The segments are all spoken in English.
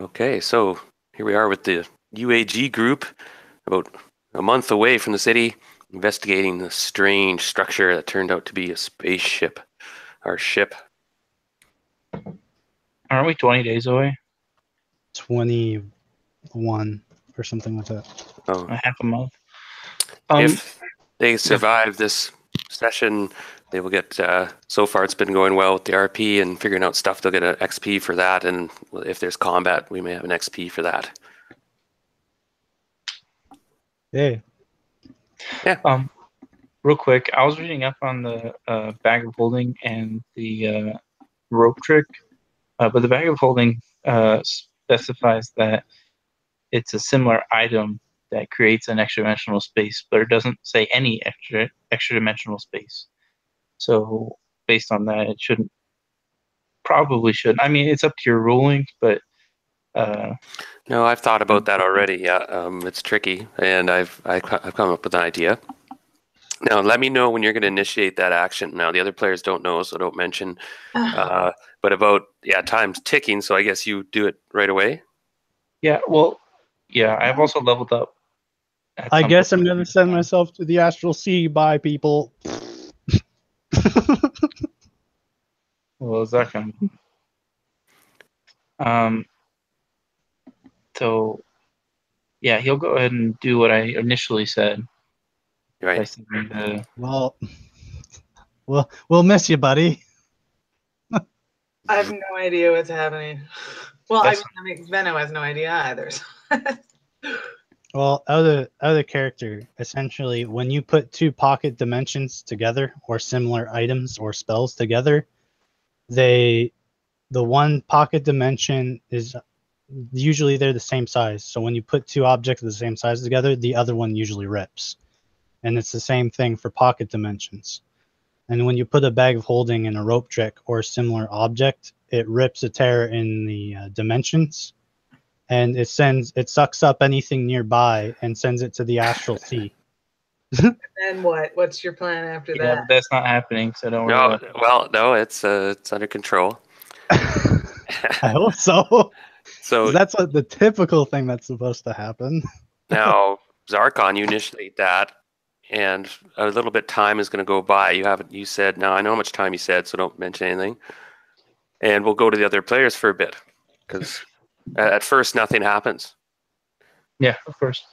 Okay, so here we are with the UAG group, about a month away from the city, investigating the strange structure that turned out to be a spaceship. Our ship. Aren't we 20 days away? 21 or something like that. Oh, A half a month. if they survive this session, they will get. So far, it's been going well with the RP and figuring out stuff. They'll get an XP for that, and if there's combat, we may have an XP for that. Hey. Yeah. Real quick, I was reading up on the bag of holding and the rope trick, but the bag of holding specifies that it's a similar item that creates an extra dimensional space, but it doesn't say any extra dimensional space. So based on that, it shouldn't. Probably should. I mean, it's up to your ruling, but. No, I've thought about that already. Yeah, it's tricky, and I've come up with an idea. Now, let me know when you're going to initiate that action. Now, the other players don't know, so don't mention. But about time's ticking, so I guess you do it right away. Yeah, well, yeah, I've also leveled up. I guess I'm going to send myself to the Astral Sea. Bye, people. Well, is that coming? So, yeah, he'll go ahead and do what I initially said. Right. Well, we'll miss you, buddy. I have no idea what's happening. Well, I mean, Venno has no idea either. Well, out of character, essentially, when you put two pocket dimensions together, or similar items or spells together, the one pocket dimension is usually they're the same size. So when you put two objects of the same size together, the other one usually rips. And it's the same thing for pocket dimensions. And when you put a bag of holding in a rope trick or a similar object, it rips a tear in the dimensions, and it sucks up anything nearby and sends it to the Astral Sea. And what's your plan after that? But that's not happening, so don't worry about it. Well, no, it's under control. I hope so. So that's the typical thing that's supposed to happen. Now, Zarkon, you initiate that, and a little bit time is going to go by. You said, now I know how much time you said, so don't mention anything. And we'll go to the other players for a bit, because at first nothing happens. Yeah, of course.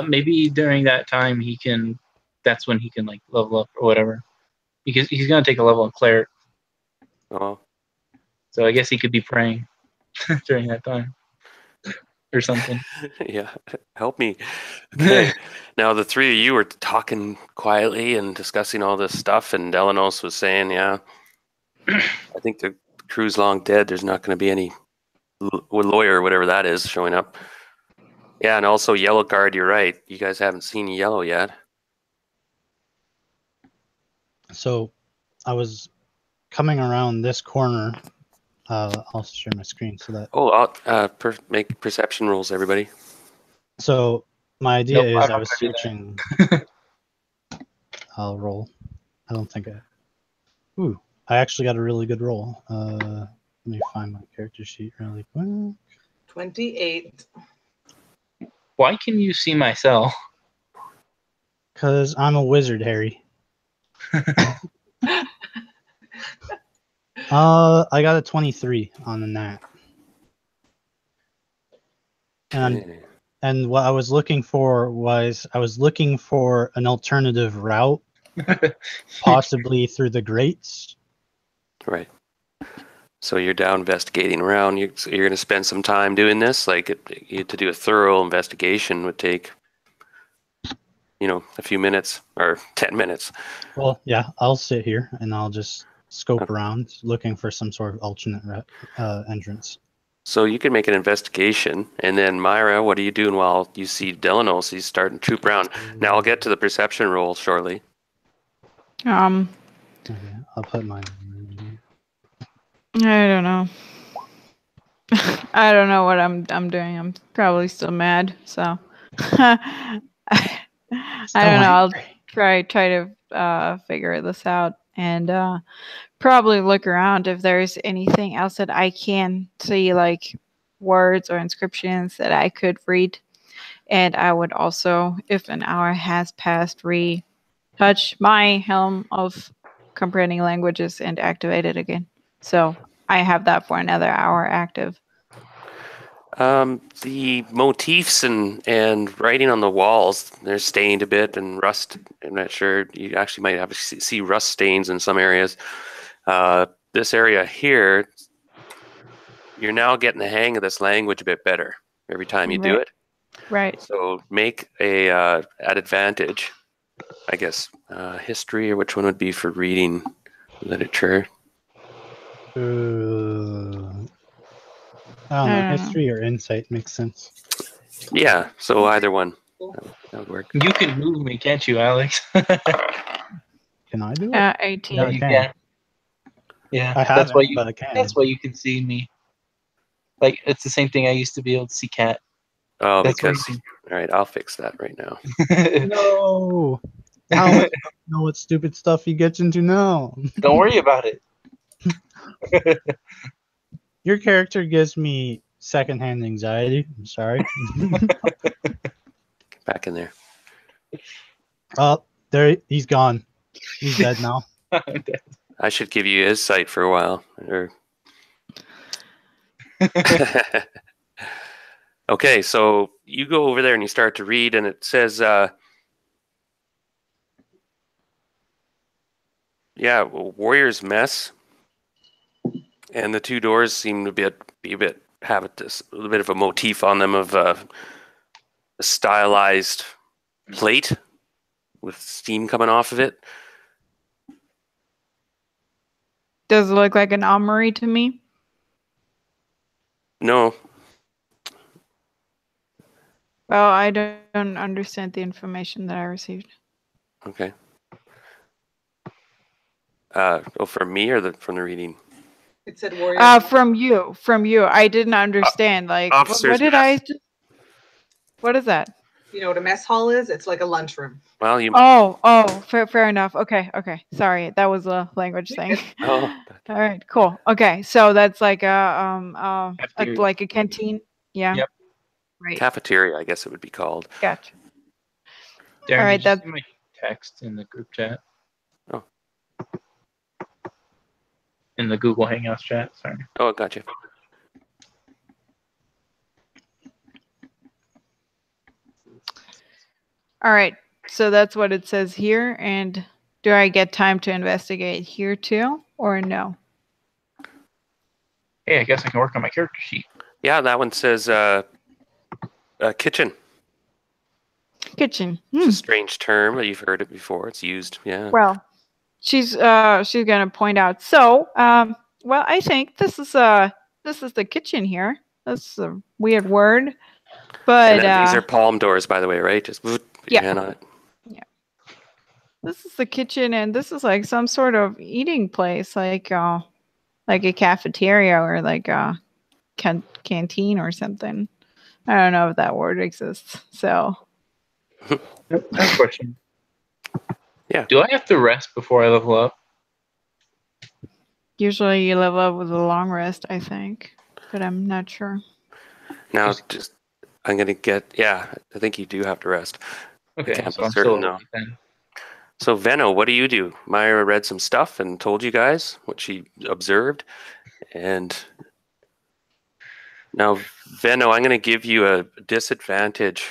Maybe during that time that's when he can like level up or whatever. Because he's going to take a level on cleric. Oh. So I guess he could be praying during that time. Or something. Yeah, help me. Okay. Now the three of you were talking quietly and discussing all this stuff, and Delanos was saying, I think the crew's long dead. There's not going to be any lawyer or whatever that is showing up. Yeah, and also Yellow Guard, you're right. You guys haven't seen Yellow yet. So I was coming around this corner. I'll share my screen so that. I'll make perception rolls, everybody. So my idea is I was switching. I'll roll. I don't think I actually got a really good roll. Let me find my character sheet really quick. 28. Why can you see myself? Because I'm a wizard, Harry. I got a 23 on the nat. And what I was looking for was an alternative route, possibly through the grates. Right. So you're down investigating around. You're going to spend some time doing this. Like to do a thorough investigation would take, a few minutes or 10 minutes. Well, yeah, I'll sit here and I'll just scope around looking for some sort of alternate entrance. So you can make an investigation, and then Myra, what are you doing while you see Delanos? He's starting to troop around. Now I'll get to the perception roll shortly. Okay, I'll put mine. I don't know. I don't know what I'm doing. I'm probably still mad, so I don't know. I'll try to figure this out and probably look around if there's anything else that I can see, like words or inscriptions that I could read. And I would also, if an hour has passed, retouch my helm of comprehending languages and activate it again. So I have that for another hour active. The motifs and writing on the walls, they're stained a bit and rust. I'm not sure. You actually might have to see rust stains in some areas. This area here, you're now getting the hang of this language a bit better every time you do it. Right. So make a at advantage, I guess, history, or which one would be for reading literature? I don't know. History or insight makes sense. Yeah, so either one. That would work. You can move me, can't you, Alex? Can I do it? 18. No, you can. Yeah, I that's haven't, why you. but I can. That's why you can see me. Like it's the same thing I used to be able to see Cat. Oh, That's because all right, I'll fix that right now. No. How am I supposed to know what stupid stuff he gets into now? Don't worry about it. Your character gives me secondhand anxiety. I'm sorry. Back in there. Oh, there he's gone. He's dead now. I should give you his site for a while. Or... Okay, so you go over there and you start to read, and it says, warrior's mess. And the two doors seem to be a bit have a little bit of a motif on them of a stylized plate with steam coming off of it. Does it look like an armory to me? No. Well, I don't understand the information that I received. Okay. From me or from the reading? It said warrior. From you. I didn't understand. What did I? What is that? You know what a mess hall is? It's like a lunchroom. Well, you. Oh, fair enough. Okay. Sorry, that was a language thing. Oh. All right, cool. Okay, so that's like like a canteen. Yeah. Yep. Right. Cafeteria, I guess it would be called. Gotcha. Darren, all right, did you see my text in the group chat? Oh. In the Google Hangouts chat. Sorry. Oh, gotcha. All right, so that's what it says here. And do I get time to investigate here too, or no? Hey, I guess I can work on my character sheet. Yeah, that one says kitchen. Kitchen. It's a strange term, but you've heard it before. It's used, yeah. Well, she's gonna point out. So, well, I think this is the kitchen here. That's a weird word, but these are palm doors, by the way, right? Just put your hand on it. Yeah. This is the kitchen, and this is like some sort of eating place, like a cafeteria or like a canteen or something. I don't know if that word exists. So. I have a question. Yeah. Do I have to rest before I level up? Usually you level up with a long rest, I think, but I'm not sure. Now, I'm going to get, I think you do have to rest. Okay, so I'm still then. So, Venno, what do? Myra read some stuff and told you guys what she observed. And now, Venno, I'm going to give you a disadvantage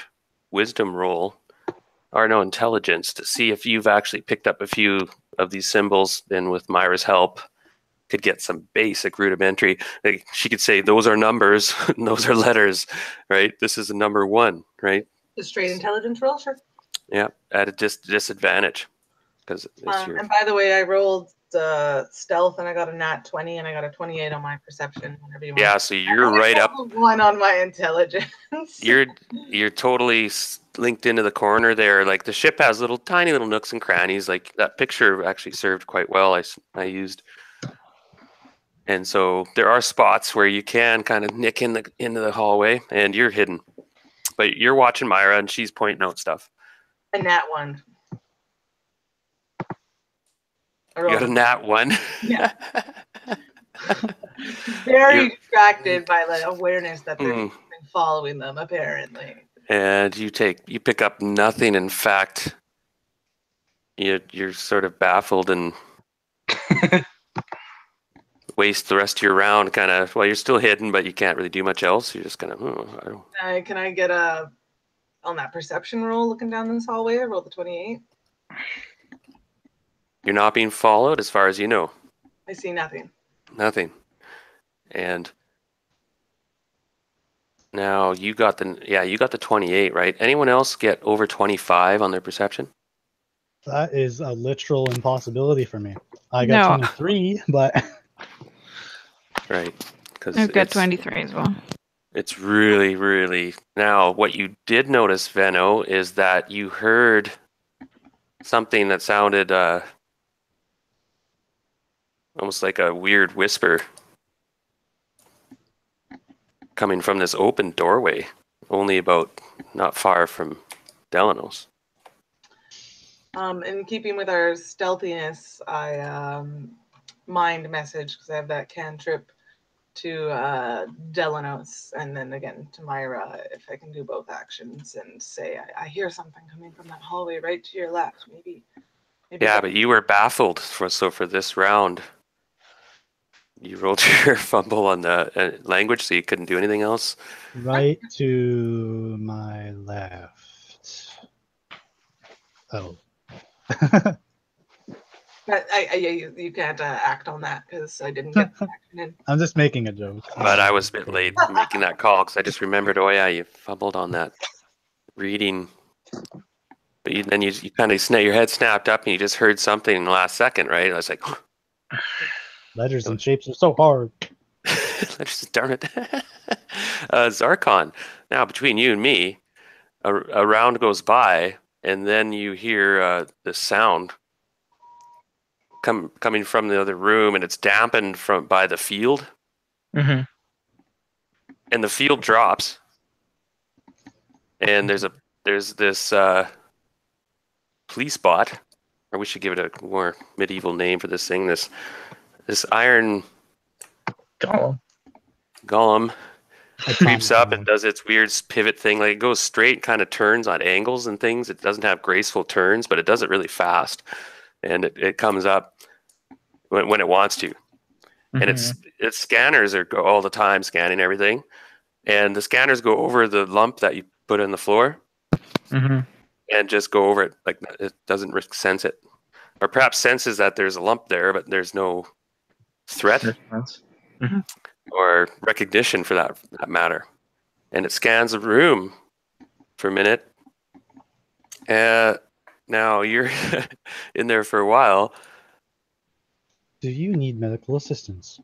wisdom roll, or no, intelligence, to see if you've actually picked up a few of these symbols and with Myra's help could get some basic rudimentary. Like she could say, those are numbers, and those are letters, right? This is a number 1, right? The straight intelligence roll, sure. Yeah, at a disadvantage. Because and by the way, I rolled stealth and I got a nat 20 and I got a 28 on my perception. Whenever you want. Yeah, so you're right up. 1 on my intelligence. You're totally linked into the corner there. Like the ship has tiny little nooks and crannies. Like that picture actually served quite well. I used. And so there are spots where you can kind of nick into the hallway, and you're hidden. But you're watching Myra, and she's pointing out stuff. A nat 1. You got a nat 1? Yeah. Very distracted by the awareness that there's Hmm. something following them, apparently. And you pick up nothing. In fact, you're sort of baffled and waste the rest of your round kind of, well, you're still hidden, but you can't really do much else. You're just kind of, I don't. Can I get on that perception roll looking down this hallway? I rolled the 28. You're not being followed as far as you know. I see nothing. Nothing. And now you got the 28, right? Anyone else get over 25 on their perception? That is a literal impossibility for me. I No. got 23, but Right. Because I've got 23 as well. it's really, really... Now, what you did notice, Venno, is that you heard something that sounded almost like a weird whisper coming from this open doorway, only about not far from Delanos. In keeping with our stealthiness, I mind message, because I have that cantrip, to Delanos, and then again to Myra, if I can do both actions, and say, I hear something coming from that hallway right to your left. Maybe Yeah, but you were baffled. So for this round, you rolled your fumble on the language, so you couldn't do anything else. right to my left. Oh. But you can't act on that because I didn't get the action in. I'm just making a joke. But I was a bit late making that call because I just remembered, oh yeah, you fumbled on that reading. But then you kind of your head snapped up and you just heard something in the last second, right? I was like, Letters and shapes are so hard. darn it. Zarkon, now between you and me, a round goes by and then you hear the sound coming from the other room, and it's dampened by the field. Mm-hmm. And the field drops, and there's this police bot, or we should give it a more medieval name for this thing. This iron golem creeps up and does its weird pivot thing. Like, it goes straight, kind of turns on angles and things. It doesn't have graceful turns, but it does it really fast, and it comes up when it wants to. Mm-hmm. And its scanners are all the time scanning everything, and the scanners go over the lump that you put in the floor. Mm-hmm. And just go over it, like it doesn't sense it, or perhaps senses that there's a lump there, but there's no threat mm-hmm. or recognition for that matter. And it scans the room for a minute. Now you're in there for a while. Do you need medical assistance?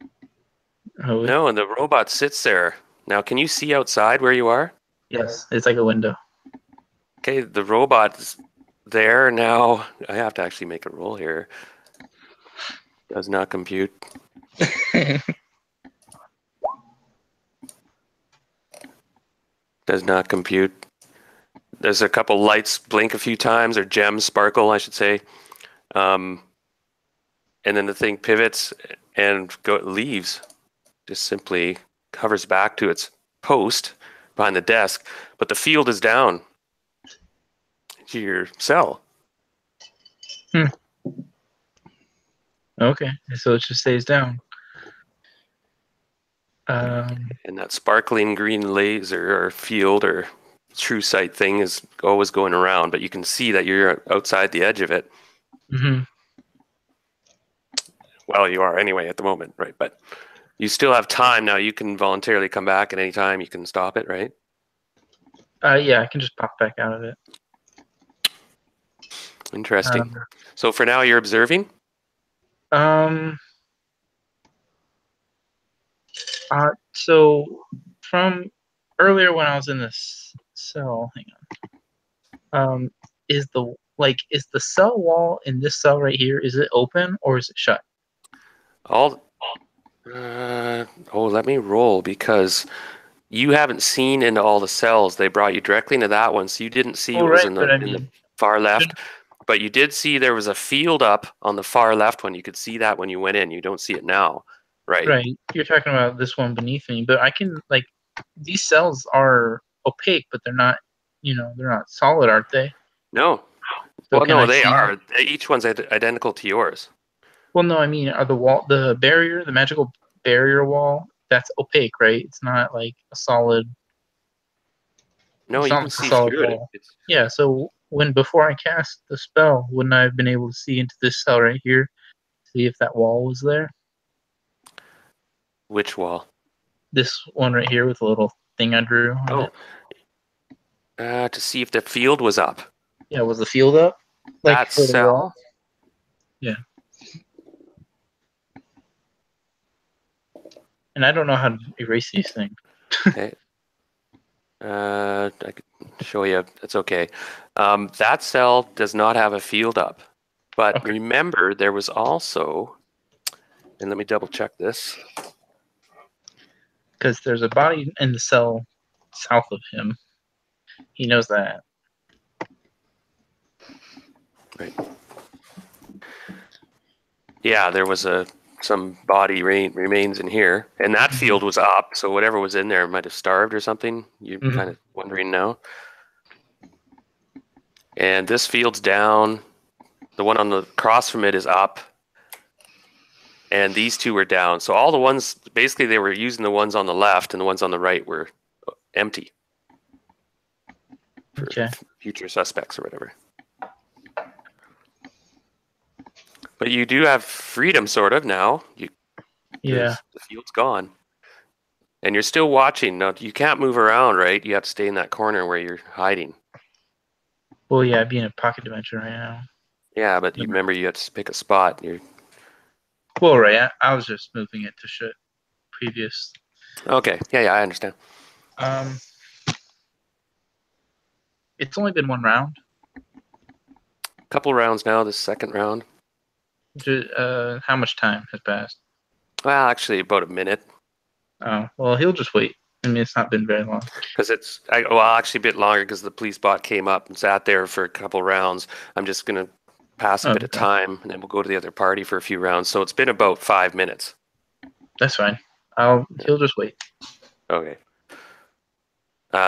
Oh, no, and the robot sits there. Now, can you see outside where you are? Yes, it's like a window. Okay, the robot's there now. I have to actually make a roll here. Does not compute. Does not compute. There's a couple lights blink a few times, or gems sparkle, I should say. And then the thing pivots and leaves. Just simply hovers back to its post behind the desk. But the field is down to your cell. Okay, so it just stays down. And that sparkling green laser or field or true sight thing is always going around, but you can see that you're outside the edge of it. Mm-hmm. Well, you are anyway at the moment, right? But you still have time now. You can voluntarily come back at any time. You can stop it, right? Yeah, I can just pop back out of it. Interesting. So for now, you're observing? So from earlier when I was in this cell, hang on. Is the cell wall in this cell right here, is it open or is it shut? Let me roll, because you haven't seen into all the cells. They brought you directly into that one, so you didn't see what was in the far left. But you did see there was a field up on the far left one. You could see that when you went in. You don't see it now, Right. Right. You're talking about this one beneath me, but I can like these cells are opaque, but they're not. They're not solid, aren't they? No. So Well, can no, I they see? are. Each one's identical to yours. Well, no, I mean, are the barrier, the magical barrier wall, that's opaque, right? It's not like a solid. No, It's you not can like a see solid through it. wall. Yeah. So before I cast the spell, wouldn't I have been able to see into this cell right here, see if that wall was there? Which wall? This one right here with the little thing I drew on it. To see if the field was up. Yeah, was the field up? Like That for the wall? cell. Yeah. And I don't know how to erase these things. Okay. I could show you. It's okay. That cell does not have a field up. But Okay. remember, there was also, and let me double check this. Because there's a body in the cell south of him. He knows that. Right. Yeah, there was some body remains in here, and that field was up. So whatever was in there might have starved or something. You're kind of wondering now. And this field's down. The one on the across from it is up. And these two were down. So all the ones, basically they were using the ones on the left, and the ones on the right were empty for future suspects or whatever. But you do have freedom, sort of, now. The field's gone. And you're still watching. Now, you can't move around, right? You have to stay in that corner where you're hiding. Well, yeah, I'd be in a pocket dimension right now. Yeah, but you remember you have to pick a spot. Well, right. I was just moving it to shit previous. Okay. Yeah, I understand. It's only been one round. Couple rounds now, this second round. How much time has passed? Well, actually, about a minute. Oh, well, he'll just wait. I mean, it's not been very long. Because actually a bit longer because the police bot came up and sat there for a couple rounds. I'm just going to pass a bit of time, and then we'll go to the other party for a few rounds. So it's been about 5 minutes. That's fine. He'll just wait. Okay.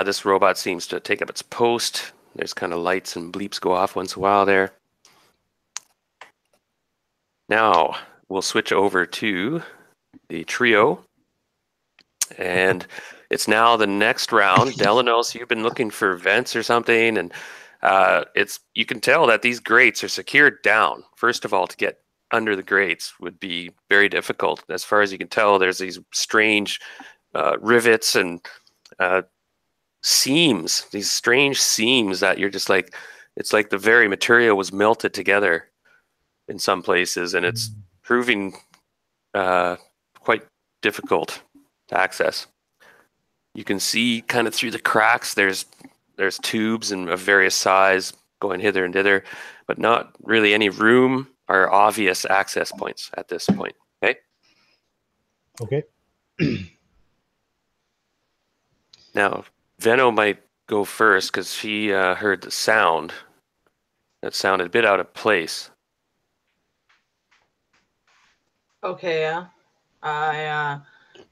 This robot seems to take up its post. There's kind of lights and bleeps go off once in a while there. Now, we'll switch over to the trio. And it's now the next round. Delanos, you've been looking for vents or something, and you can tell that these grates are secured down. First of all, to get under the grates would be very difficult. As far as you can tell, there's these strange rivets and seams, these strange seams that you're just like, it's like the very material was melted together in some places, and it's proving quite difficult to access. You can see kind of through the cracks, there's tubes of various size going hither and thither, but not really any room or obvious access points at this point. Okay. Now, Venno might go first because she heard the sound that sounded a bit out of place. Okay, yeah. I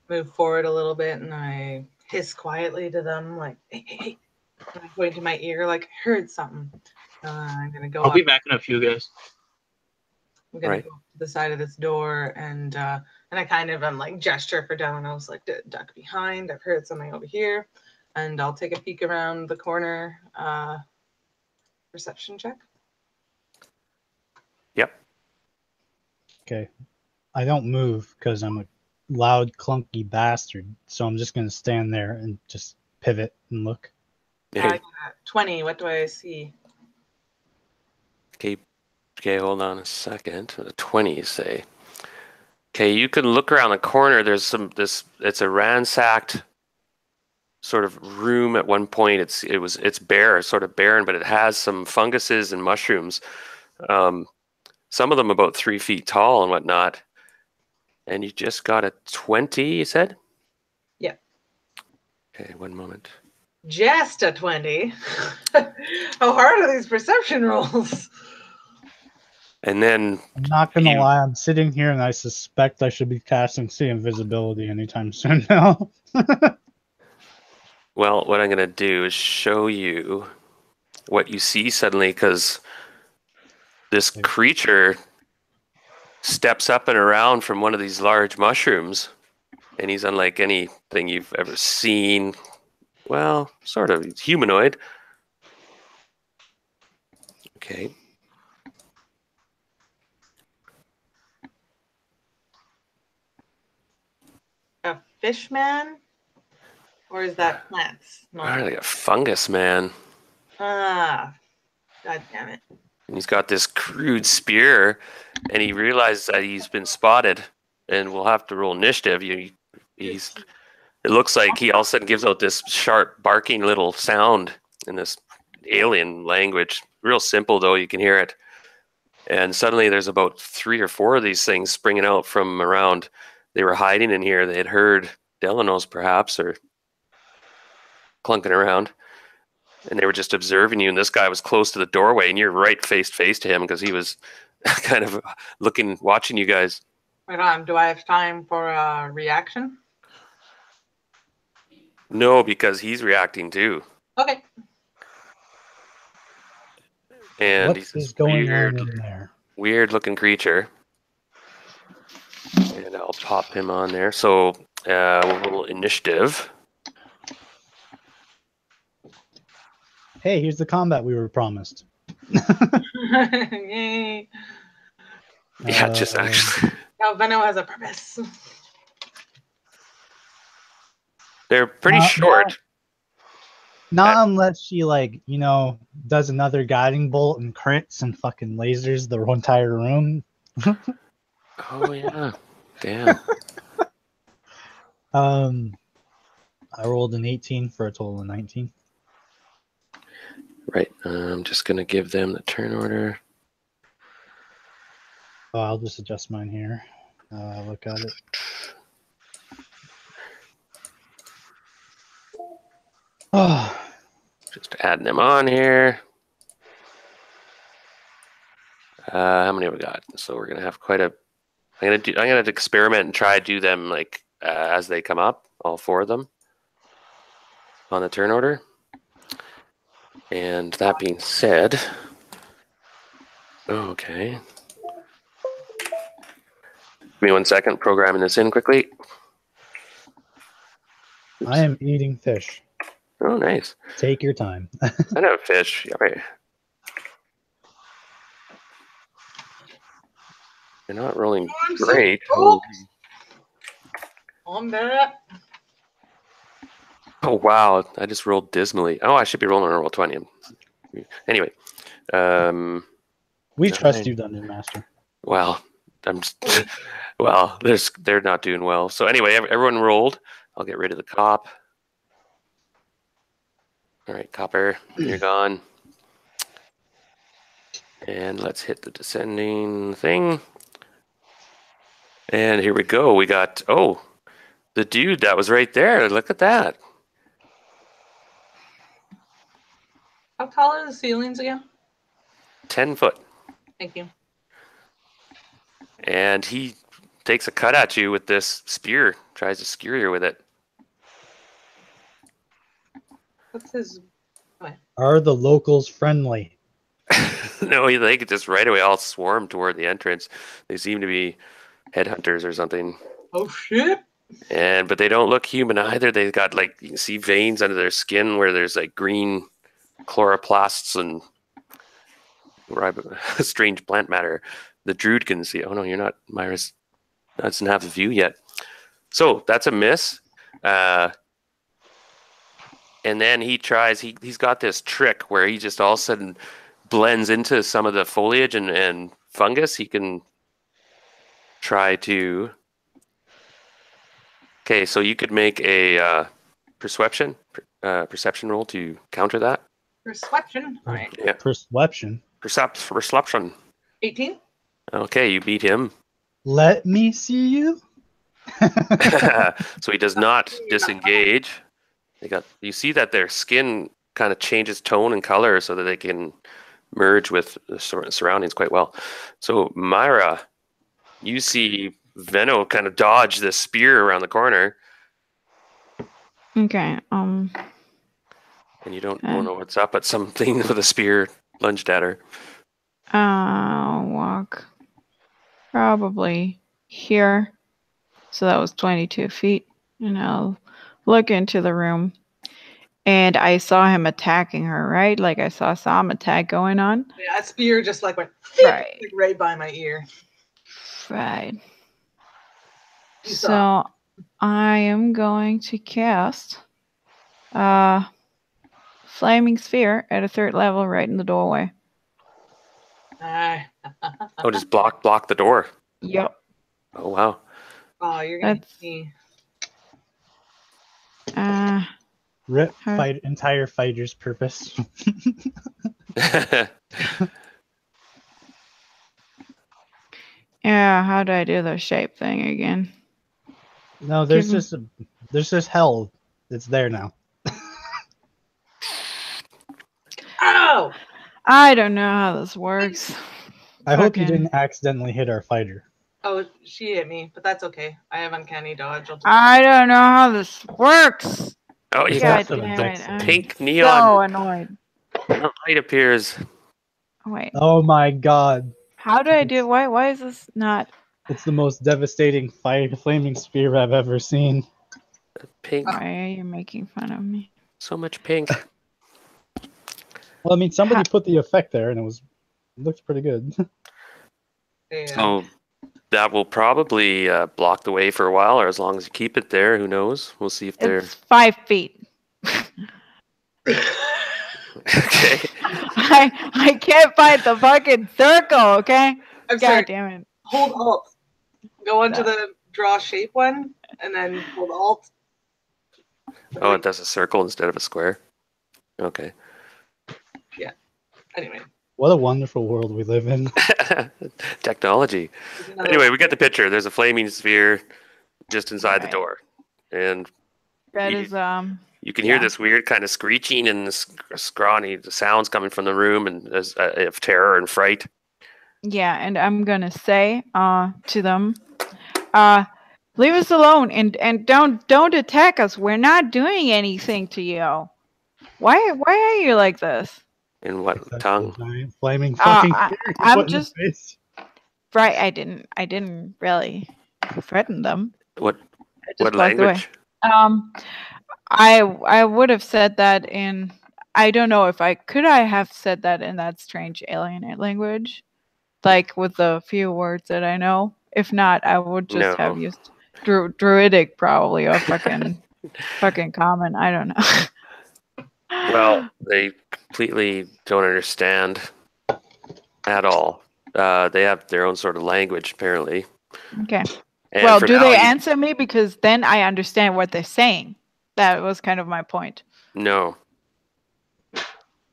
move forward a little bit and I hiss quietly to them, like, hey. And I point to my ear, like, I heard something. I'm going to go I'll be backing up you guys. I'm going to go to the side of this door, and I kind of like gesture for Delanos, like, duck behind. I've heard something over here. And I'll take a peek around the corner. Perception check. Yep. Okay. I don't move because I'm a loud, clunky bastard. So I'm just going to stand there and just pivot and look. Yeah. 20. What do I see? Okay, hold on a second. 20, you say. Okay, you can look around the corner. There's it's a ransacked sort of room at one point. It's bare, sort of barren, but it has some funguses and mushrooms. Some of them about 3 feet tall and whatnot. And you just got a 20, you said? Yeah. Okay, one moment. Just a 20. How hard are these perception rolls? And then I'm not gonna lie, I'm sitting here and I suspect I should be casting See Invisibility anytime soon now. well, what I'm going to do is show you what you see suddenly, because this creature steps up and around from one of these large mushrooms, and he's unlike anything you've ever seen. Well, sort of. He's humanoid. Okay. A fish man? Or is that plants? No. Like a fungus man. Ah, god damn it. And he's got this crude spear, and he realizes that he's been spotted, and we'll have to roll initiative. It looks like he all of a sudden gives out this sharp barking little sound in this alien language. Real simple, though, you can hear it. And suddenly there's about 3 or 4 of these things springing out from around. They were hiding in here. They had heard Delanos, perhaps, or clunking around. And they were just observing you. And this guy was close to the doorway, and you're right face to face to him because he was kind of watching you guys. Wait on. Do I have time for a reaction? No, because he's reacting too. Okay. And What is going on in there? Weird looking creature. And I'll pop him on there. So we'll roll initiative. Hey, here's the combat we were promised. Yay. Yeah, just actually. Now Venom has a purpose. They're pretty short. Not unless she, like, does another guiding bolt and crits and fucking lasers the entire room. Oh, yeah. Damn. I rolled an 18 for a total of 19. Right. I'm just going to give them the turn order. Oh, I'll just adjust mine here. Look at it. Oh. Just adding them on here. How many have we got? So we're gonna have quite a. I'm gonna experiment and try to do them like as they come up, all 4 of them, on the turn order. And that being said, okay. Give me 1 second. Programming this in quickly. Oops. I am eating fish. Oh, nice. Take your time. I know fish. Yeah, right. You're not rolling great. I'm there. Oh, wow. I just rolled dismally. Oh, I should be rolling a roll 20. Anyway. We trust you, Dungeon Master. Well, they're not doing well. So anyway, everyone rolled. I'll get rid of the cop. All right, Copper, you're gone. And let's hit the descending thing. And here we go. We got, the dude that was right there. Look at that. How tall are the ceilings again? 10 foot. Thank you. And he takes a cut at you with this spear, tries to skewer you with it. What's his... Are the locals friendly? No, they just right away all swarm toward the entrance. They seem to be headhunters or something. Oh, shit. But they don't look human either. They've got, like, you can see veins under their skin where there's, like, green chloroplasts and strange plant matter. The druid can see. Oh, no, you're not. Myra's doesn't have a view yet. So that's a miss. And then he tries, he's got this trick where he just all of a sudden blends into some of the foliage and fungus. He can try to... Okay, so you could make a perception roll to counter that. Perception? All right. Yeah. Perception? Perception. 18? Okay, you beat him. Let me see you. So he does not disengage. You see that their skin kind of changes tone and color so that they can merge with the surroundings quite well. So Myra, you see Venno kind of dodge the spear around the corner, Okay. and you don't know what's up, but something with a spear lunged at her. I'll walk probably here. So that was 22 feet. And I'll look into the room. And I saw him attacking her, right? Like I saw some attack going on. Yeah, that spear just like went Right. right by my ear. Right. You So saw. I am going to cast Flaming Sphere at a 3rd level right in the doorway. Oh, just block the door. Yep. Oh wow. Oh, you're gonna hit me. Rip entire fighter's purpose. Yeah, how do I do the shape thing again? No, there's just hell. It's there now. Ow! I don't know how this works. I hope you didn't accidentally hit our fighter. Oh, she hit me, but that's okay. I have uncanny dodge. I don't know how this works. Oh, you God got damn it. I'm pink neon. so annoyed. The light appears. Wait. Oh my god. How do I do? Why is this not? It's the most devastating flaming spear I've ever seen. Pink. Why are you making fun of me? So much pink. Well, I mean, somebody put the effect there, and it looked pretty good. Yeah. So that will probably block the way for a while, or as long as you keep it there. Who knows? We'll see if they're. It's 5 feet. Okay. I can't find the fucking circle. Okay. I'm sorry. God damn it. Hold Alt. Go onto the draw shape one, and then hold Alt. Oh, it does a circle instead of a square. Okay. Yeah. Anyway. What a wonderful world we live in. Technology. Anyway, we get the picture. There's a flaming sphere just inside the door, and that you can hear this weird kind of screeching and this scrawny sounds coming from the room, and of terror and fright. Yeah, and I'm gonna say to them, leave us alone and don't attack us. We're not doing anything to you. Why are you like this? In what tongue? Giant flaming fucking I'm just right. I didn't really threaten them. What language? I would have said that in. I don't know if I have said that in that strange alien language, like with the few words that I know. If not, I would just have used druidic, probably, or fucking common. I don't know. Well, they completely don't understand at all. They have their own sort of language, apparently. Okay. And well, do they answer me? Because then I understand what they're saying. That was kind of my point. No.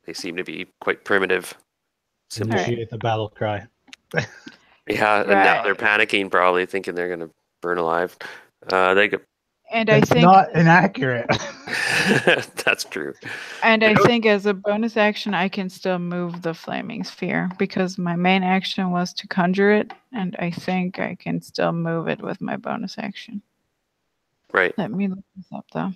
They seem to be quite primitive. Initiate the battle cry. Yeah, and now they're panicking, probably thinking they're going to burn alive. And I think not inaccurate. That's true. And I think as a bonus action, I can still move the flaming sphere because my main action was to conjure it, and I think I can still move it with my bonus action. Right. Let me look this up though.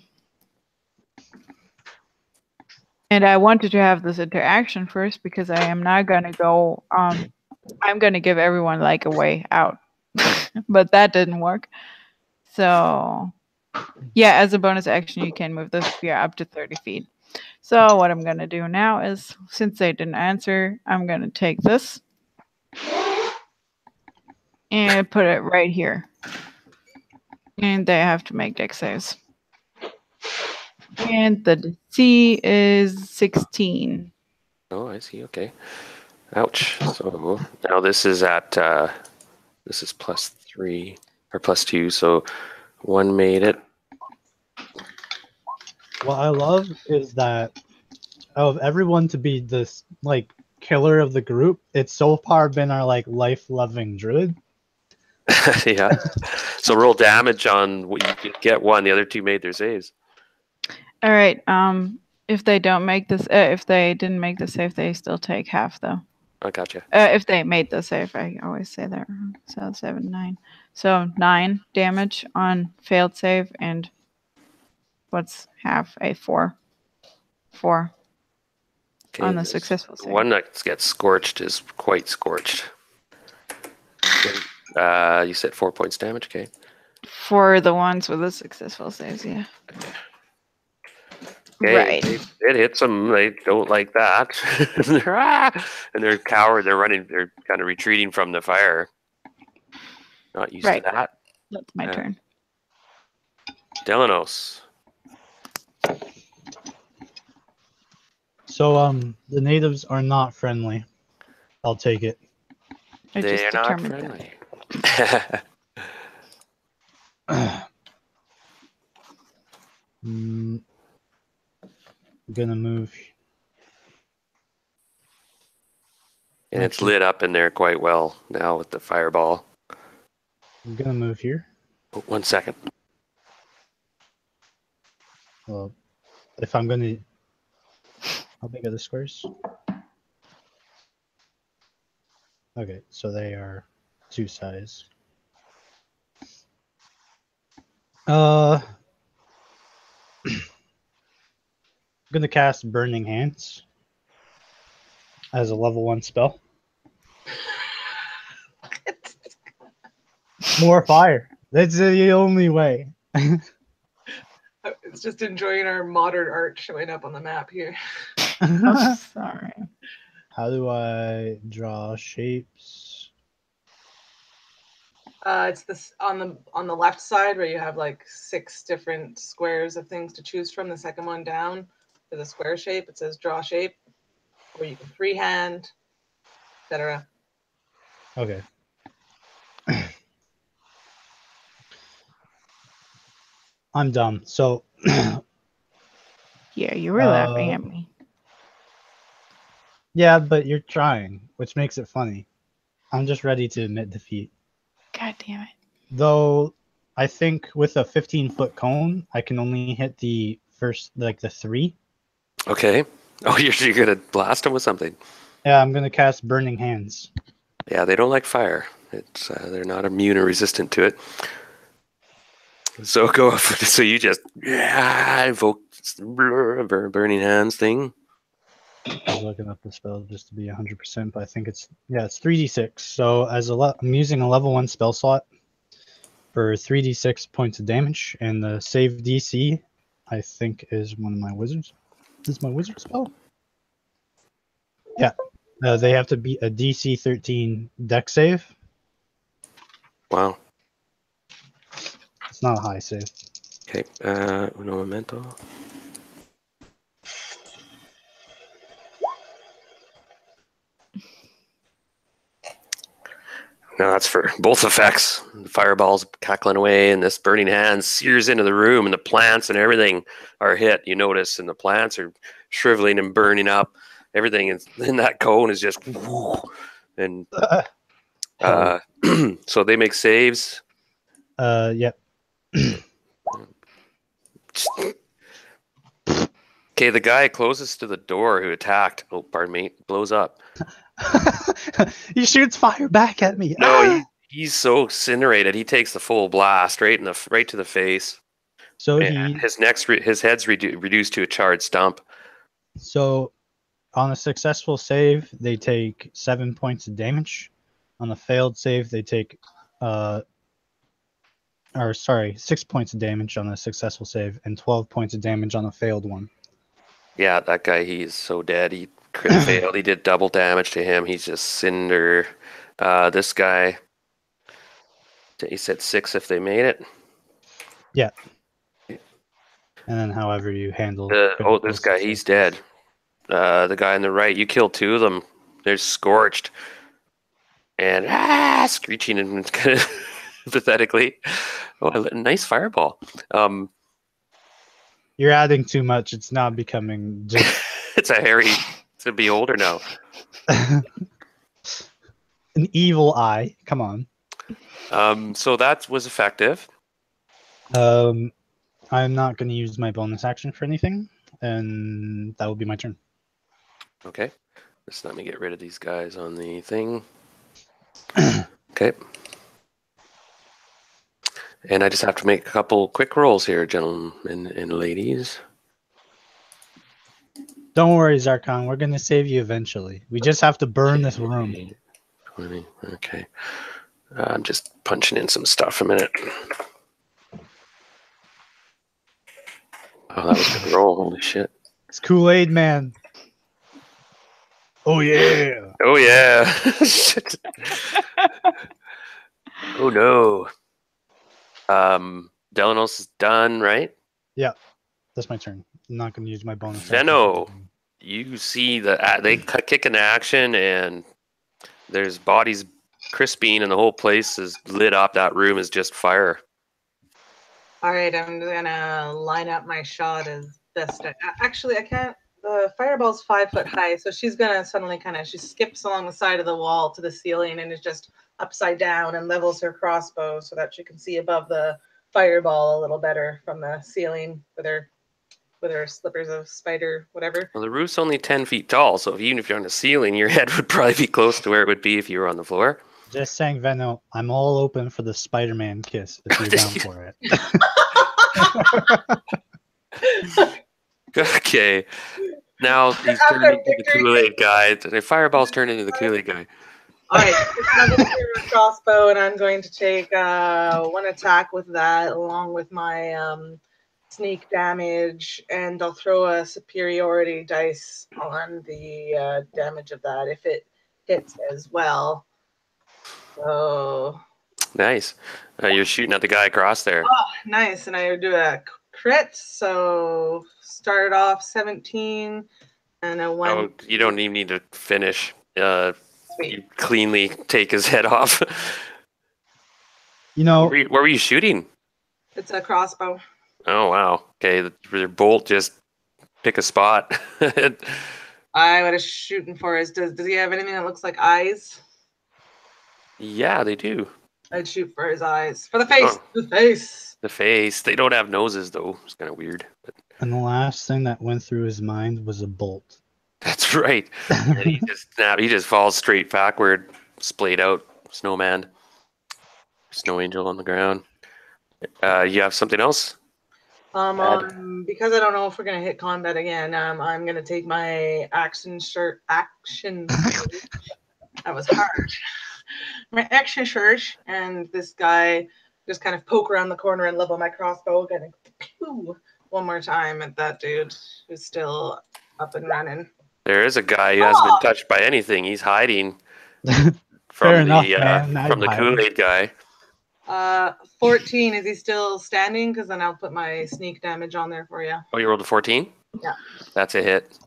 And I wanted to have this interaction first because I am not going to go. I'm going to give everyone like a way out, but that didn't work. So. Yeah, as a bonus action, you can move the sphere up to 30 feet. So what I'm going to do now is, since they didn't answer, I'm going to take this and put it right here. And they have to make dex saves. And the DC is 16. Oh, I see. Okay. Ouch. So now this is at, this is +3 or +2. So 1 made it. What I love is that of everyone to be this like killer of the group, it's so far been our like life-loving druid. Yeah. So roll damage on what you can get one. The other two made their saves. All right. If they don't make this, if they didn't make the save, they still take half though. I gotcha. If they made the save, I always say that wrong. So 7, 9. So 9 damage on failed save, and what's half? A 4. 4 Okay, on the this successful save. one that gets scorched is quite scorched. You said 4 points damage. Okay. For the ones with the successful saves, yeah. Okay, Right. it hits them. They don't like that. And they're coward. They're running. They're kind of retreating from the fire. Not used Right. to that. That's my turn. Delanos. So the natives are not friendly. I'll take it. I just They're not determined friendly. I'm gonna move. And it's lit up in there quite well now with the fireball. I'm gonna move here. Oh, 1 second. Well, if I'm gonna, how big are the squares? Okay, so they are 2 size. I'm gonna cast Burning Hands as a level 1 spell. More fire. That's the only way. It's just enjoying our modern art showing up on the map here. I'm sorry. How do I draw shapes? It's this on the left side where you have like 6 different squares of things to choose from. The second one down is a square shape. It says draw shape, or you can freehand, etc. Okay. I'm dumb. So Yeah, you were laughing at me. yeah, but you're trying, which makes it funny. I'm just ready to admit defeat. God damn it. Though I think with a 15-foot cone, I can only hit the first, like the 3. Okay. Oh, you're going to blast them with something. Yeah, I'm gonna cast Burning Hands. Yeah, they don't like fire. It's they're not immune or resistant to it. So go. So you just invoke burning hands thing. I'm looking up the spell just to be 100%, but I think it's 3d6. So as I'm using a level 1 spell slot for 3d6 points of damage, and the save DC I think is one of my wizards. Is my wizard spell? Yeah, they have to beat a DC 13 Dex save. Wow. It's not a high save. Okay. Uno momento. Now that's for both effects. The fireball's cackling away, and this burning hand sears into the room, and the plants and everything are hit. You notice, and the plants are shriveling and burning up. Everything in that cone is just, and so they make saves. Yep. Okay, the guy closest to the door who attacked, oh, pardon me, blows up. He shoots fire back at me. No, he's so incinerated. He takes the full blast right to the face. So and his head's reduced to a charred stump. So on a successful save, they take 7 points of damage. On a failed save, they take 6 points of damage on a successful save, and 12 points of damage on a failed one. Yeah, that guy, he's so dead. He crit failed. He did double damage to him. He's just cinder. This guy, he said 6 if they made it. Yeah. And then however you handle... this guy, he's dead. The guy on the right, you killed 2 of them. They're scorched. And screeching and kind of pathetically. Oh, nice fireball. You're adding too much. It's not becoming just... It's a hairy to beholder now. An evil eye. Come on. So that was effective. I'm not going to use my bonus action for anything. and that will be my turn. Okay. Just let me get rid of these guys on the thing. Okay. And I just have to make a couple quick rolls here, gentlemen and ladies. Don't worry, Zarkon. We're going to save you eventually. We just have to burn this room. 20. Okay. I'm just punching in some stuff a minute. Oh, that was a good roll. Holy shit. It's Kool-Aid Man. Oh, yeah. Oh, yeah. Shit. Oh, no. Delanos is done, right? Yeah, that's my turn. I'm not going to use my bonus Venno. action. You see they kick into action, and there's bodies crisping, and the whole place is lit up. That room is just fire. All right, I'm gonna line up my shot as best. Actually, I can't. The fireball's 5 foot high, so she's gonna suddenly she skips along the side of the wall to the ceiling and is just upside down and levels her crossbow so that she can see above the fireball a little better from the ceiling with her slippers of spider whatever. Well, the roof's only 10 feet tall, so even if you're on the ceiling, your head would probably be close to where it would be if you were on the floor. Just saying, Venno, I'm all open for the Spider-Man kiss if you're down for it. Okay. Now he's turning into the Kool-Aid guy. The fireball's turned into the Kool-Aid guy. All right, I'm going to take a crossbow, and I'm going to take one attack with that, along with my sneak damage, and I'll throw a superiority dice on the damage of that if it hits as well. So Nice. You're shooting at the guy across there. oh, nice, and I do a crit. So started off 17, and a 1. Oh, you don't even need to finish. Sweet. You cleanly take his head off. You know, Where were you shooting? It's a crossbow. Oh, wow. Okay, your bolt just pick a spot. What is shooting for is does he have anything that looks like eyes? Yeah, they do. I'd shoot for his eyes. For the face. Oh. The face. The face. They don't have noses, though. It's kind of weird. But and the last thing that went through his mind was a bolt. that's right. And he just snapped. He just falls straight backward, splayed out. Snowman. Snow angel on the ground. You have something else? Because I don't know if we're gonna hit combat again, I'm gonna take my action. That was hard. My action shirt, and this guy just kind of poke around the corner and level my crossbow again. One more time at that dude who's still up and running. There is a guy who hasn't been touched by anything. He's hiding from the Kool-Aid guy. 14. Is he still standing? Because then I'll put my sneak damage on there for you. Oh, you rolled a 14? Yeah. That's a hit.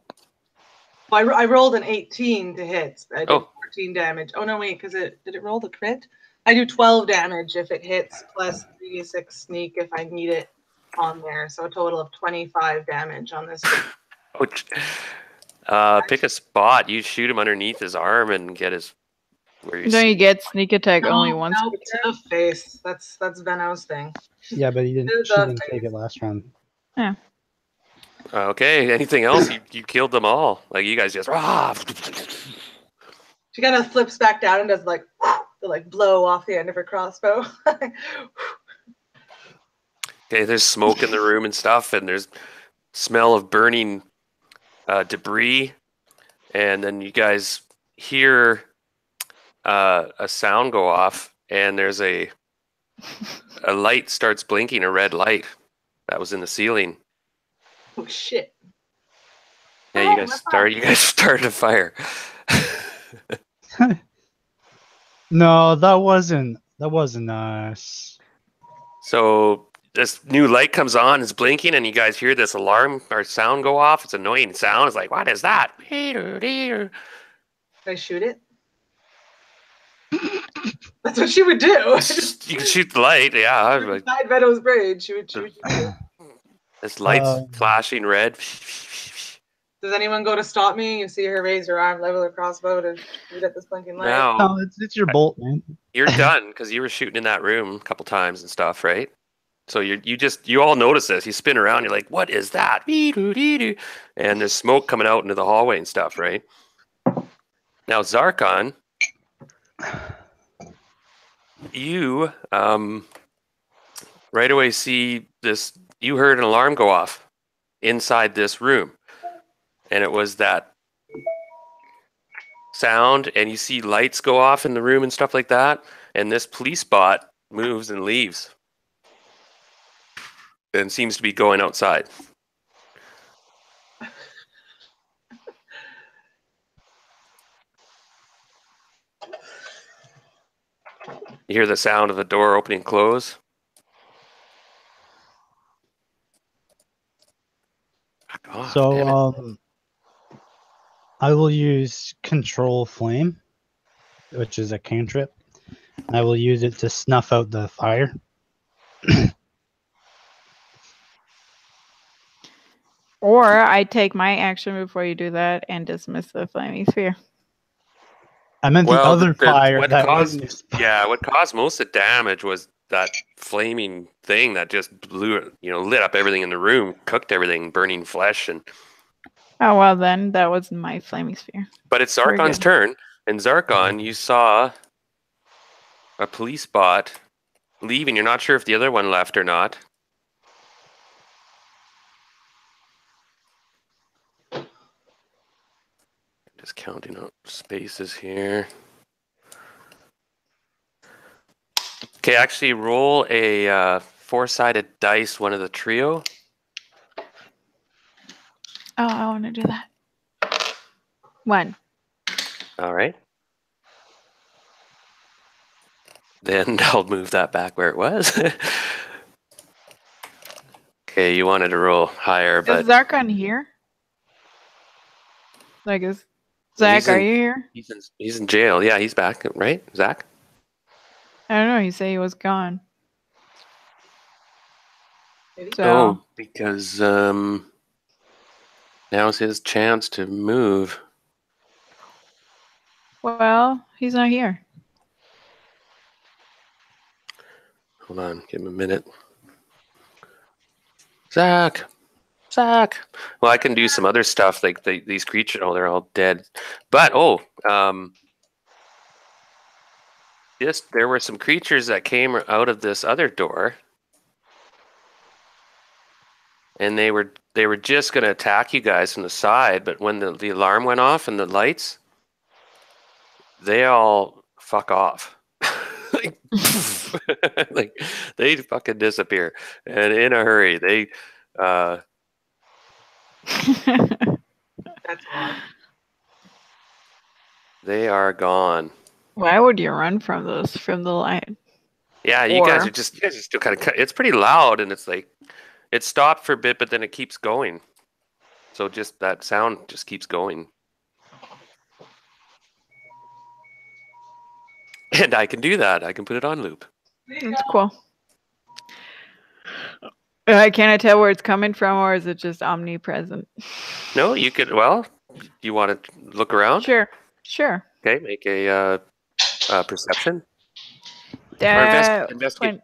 Well, I rolled an 18 to hit. I did 14 damage. Oh, no, wait, because did it roll the crit? I do 12 damage if it hits, plus 3d6 sneak if I need it on there. So a total of 25 damage on this. Ouch. Pick a spot. You shoot him underneath his arm and get his... Don't you get sneak attack only once? No, to the face. That's Venno's thing. Yeah, but he didn't take it last round. Yeah. Okay, anything else? You killed them all. Like, you guys just... She kind of flips back down and does the blow off the end of her crossbow. Okay, there's smoke in the room and stuff, and there's smell of burning debris. And then you guys hear a sound go off, and there's a light starts blinking, a red light that was in the ceiling. Oh shit! Yeah, you guys started a fire. No, that wasn't us. So this new light comes on, it's blinking, and you guys hear this alarm or sound go off. It's an annoying sound. It's like, what is that? Can I shoot it? That's what she would do. You can shoot the light, yeah. Inside Venno's brain, she would shoot. This light's flashing red. Does anyone go to stop me? You see her raise her arm, level her crossbow to shoot at this blinking light? No, it's your bolt, man. You're done because you were shooting in that room a couple times and stuff, right? So you all notice this. You spin around. You're like, what is that? And there's smoke coming out into the hallway and stuff, right? Now, Zarkon, you right away see this. You heard an alarm go off inside this room, and it was that sound, and you see lights go off in the room and stuff like that. And this police bot moves and leaves, and seems to be going outside. You hear the sound of a door opening and close. Oh, So I will use Control Flame, which is a cantrip. I will use it to snuff out the fire. Or I take my action before you do that and dismiss the flaming sphere. I meant the other fire. What caused most of the damage was that flaming thing that just blew, lit up everything in the room, cooked everything, burning flesh, and. Oh well, then that was my flaming sphere. But it's Zarkon's turn, and Zarkon, you saw a police bot leaving. You're not sure if the other one left or not. Just counting out spaces here. Okay, actually roll a 4-sided dice, one of the trio. Oh, I want to do that. 1. All right. Then I'll move that back where it was. Okay, you wanted to roll higher, but... Is Zarkon here? Zach, are you here? He's in jail. Yeah, he's back, right, Zach? I don't know. He said he was gone. So, oh, because now's his chance to move. Well, he's not here. Hold on, give him a minute. Zach. Well, I can do some other stuff like these creatures. Oh, they're all dead. But there were some creatures that came out of this other door, and they were just going to attack you guys from the side. But when the alarm went off and the lights, they all fuck off. like they fucking disappear, and in a hurry. They That's odd. They are gone. Why would you run from the lion? Yeah, you guys are just still kind of. It's pretty loud, and it's like it stopped for a bit, but then it keeps going. So just that sound just keeps going. And I can do that. I can put it on loop. That's cool. Can I tell where it's coming from, or is it just omnipresent? No, you could. Well, you want to look around? Sure. Okay, make a perception. Investigate.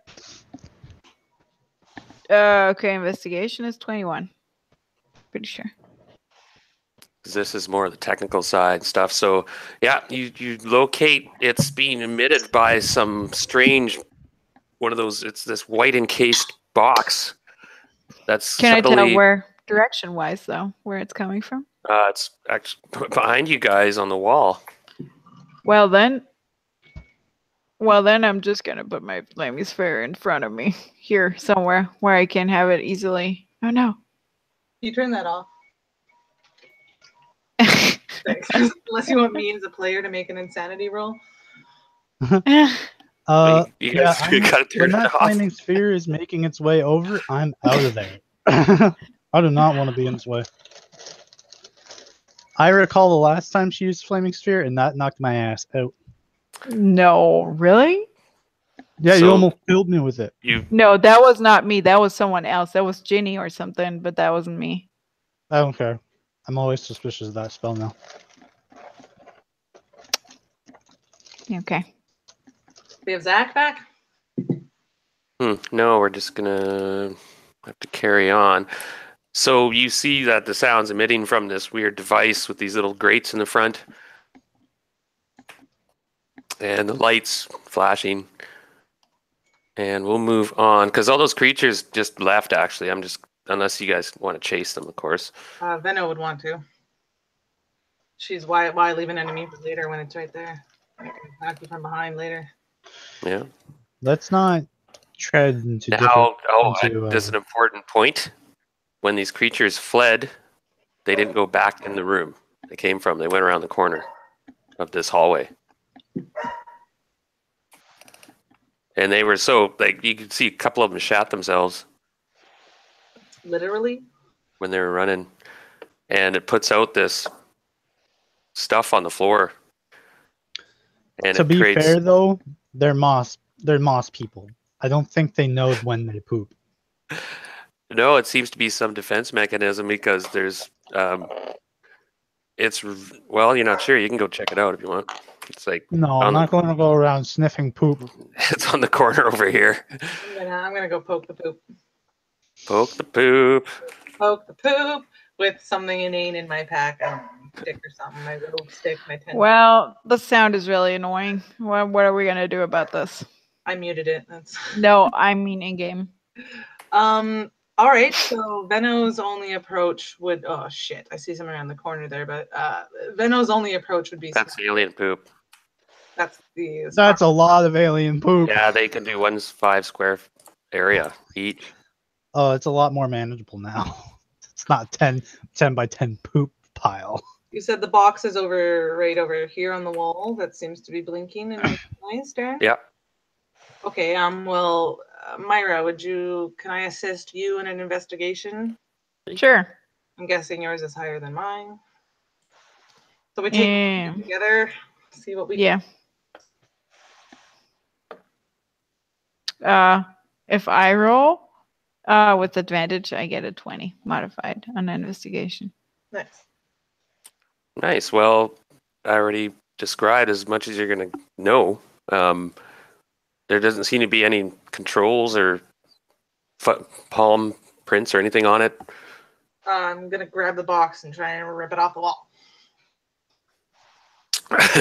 Okay, investigation is 21. Pretty sure. This is more of the technical side stuff. So, yeah, you locate it's being emitted by some strange one of those. It's this white encased box. That's Can I tell where direction-wise though, where it's coming from? It's actually behind you guys on the wall. Well then, I'm just gonna put my flaming sphere in front of me here somewhere where I can have it easily. Oh no! You turn that off. Unless you want me as a player to make an insanity roll. You gotta turn when that flaming sphere is making its way over, I'm out of there. I do not want to be in its way. I recall the last time she used flaming sphere, and that knocked my ass out. No, really? Yeah, you almost killed me with it. No, that was not me. That was someone else. That was Ginny or something, but that wasn't me. I don't care. I'm always suspicious of that spell now. Okay. We have Zach back. No, we're just gonna have to carry on. So you see that the sound's emitting from this weird device with these little grates in the front. And the lights flashing. And we'll move on, because all those creatures just left, actually. Unless you guys want to chase them, of course. Venno would want to. She's why leave an enemy for later when it's right there? I can attack you from behind later. Yeah. Let's not tread into This is an important point. When these creatures fled, they didn't go back in the room they came from. They went around the corner of this hallway. And they were you could see a couple of them shat themselves. Literally? When they were running. And it puts out this stuff on the floor. And to be fair, though, they're moss people. I don't think they know when they poop. No, it seems to be some defense mechanism because there's you're not sure. You can go check it out if you want. It's like no, I'm not going to go around sniffing poop. It's on the corner over here. I'm gonna go poke the poop. Poke the poop. Poke the poop with something inane in my pack. I don't know, stick or something. My rope stick, my tent. Well, the sound is really annoying. What are we gonna do about this? I muted it. No, I mean in game. All right, so Venno's only approach would... Oh, shit. I see something around the corner there, but Venno's only approach would be... That's alien poop. That's a lot of alien poop. Yeah, they can do 1 square area each. Oh, it's a lot more manageable now. It's not 10 by 10 poop pile. You said the box is right over here on the wall. That seems to be blinking and nice, Darren? Yeah. Okay, well... Myra, can I assist you in an investigation? Sure. I'm guessing yours is higher than mine. So we take it together, see what we can. If I roll with advantage, I get a 20 modified on investigation. Nice. Well, I already described as much as you're going to know. There doesn't seem to be any controls or palm prints or anything on it. I'm going to grab the box and try and rip it off the wall.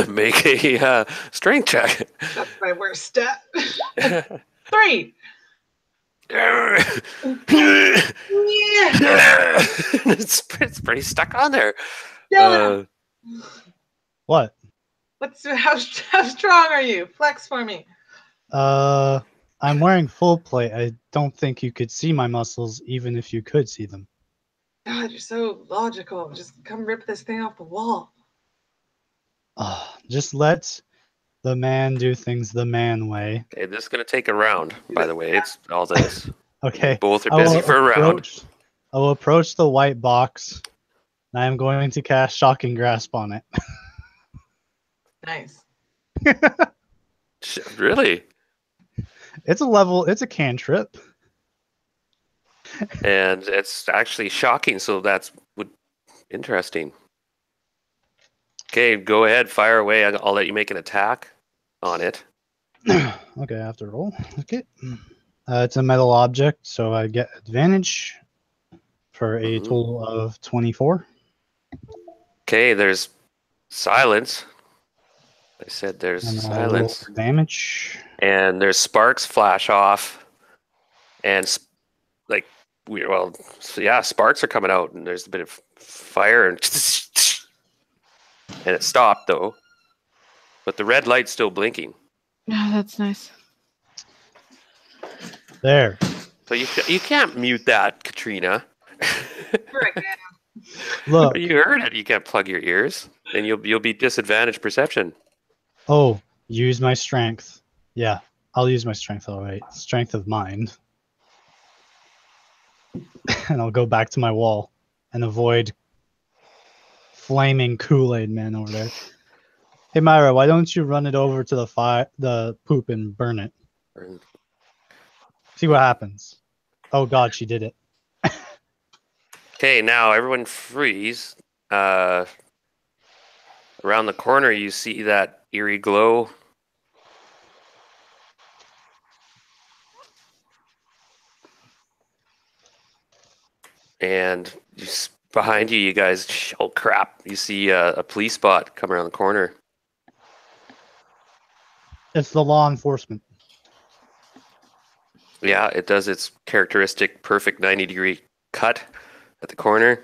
Make a strength check. That's my worst stat. 3. Yeah. It's pretty stuck on there. Yeah. What? How strong are you? Flex for me. I'm wearing full plate. I don't think you could see my muscles, even if you could see them. God, you're so logical. Just come rip this thing off the wall. Just let the man do things the man way. Okay, this is going to take a round, by the way. It's all this. Okay. Both are busy for a round. I will approach the white box, and I am going to cast Shocking Grasp on it. Nice. Really? It's a cantrip. And it's actually shocking, so that's interesting. Okay, go ahead, fire away. I'll let you make an attack on it. Okay, I have to roll. Okay. It's a metal object, so I get advantage for a total of 24. Okay, there's silence. I said there's silence. Damage. And there's sparks flash off. And sparks are coming out, and there's a bit of fire, and it stopped though. But the red light's still blinking. Oh, that's nice. There. So you can't mute that, Katrina. Look. You heard it. You can't plug your ears, and you'll be disadvantaged perception. Oh, use my strength. Yeah, I'll use my strength. All right, strength of mind, and I'll go back to my wall and avoid flaming Kool-Aid man over there. Hey Myra, why don't you run it over to the poop and burn it? See what happens. Oh God, she did it. Okay, now everyone freeze. Around the corner, you see that eerie glow. and behind you guys, oh crap! You see a police spot come around the corner. It's the law enforcement. Yeah, it does its characteristic perfect 90-degree cut at the corner.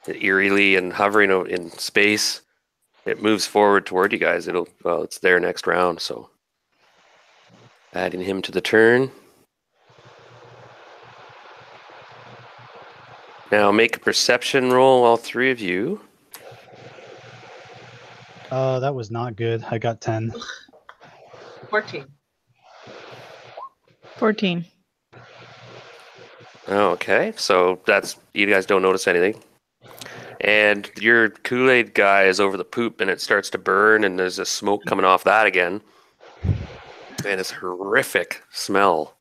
Eerily and hovering in space, it moves forward toward you guys. It's their next round, so adding him to the turn. Now make a perception roll, all three of you. That was not good. I got 10. 14. 14. Okay, so you guys don't notice anything. And your Kool-Aid guy is over the poop and it starts to burn and there's a smoke coming off that again. And this horrific smell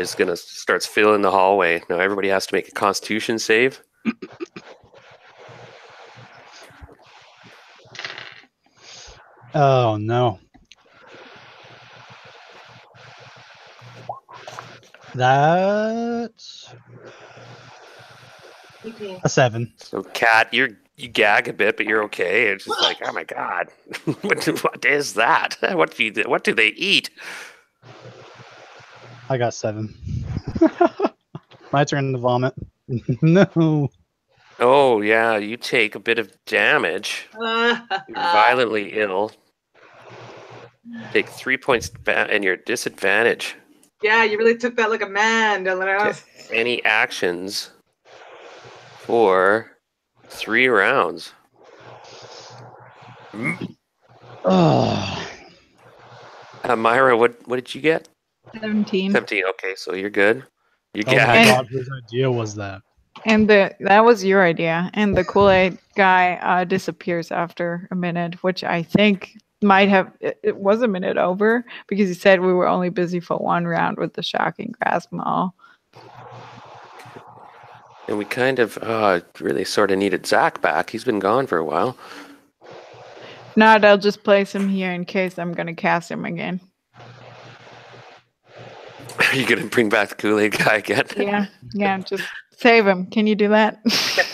starts filling the hallway. Now everybody has to make a Constitution save. Oh no. That's 18. a 7. So Kat, you gag a bit, but you're okay. It's just like, oh my god, what is that? What do they eat? I got 7. My turn to vomit. No. Oh yeah, you take a bit of damage. You're violently ill. Take 3 points and your disadvantage. Yeah, you really took that like a man, Dylan. Any actions for 3 rounds. Oh. Myra, what did you get? 17. 17. Okay, so you're good. You Oh my gag. god, whose idea was that? And that was your idea. And the Kool-Aid guy disappears after a minute, which I think might have it was a minute over because he said we were only busy for 1 round with the shocking grass mall. And we kind of really sort of needed Zach back. He's been gone for a while. Not, I'll just place him here in case I'm going to cast him again. Are you going to bring back the Kool-Aid guy again? Yeah, just save him. Can you do that?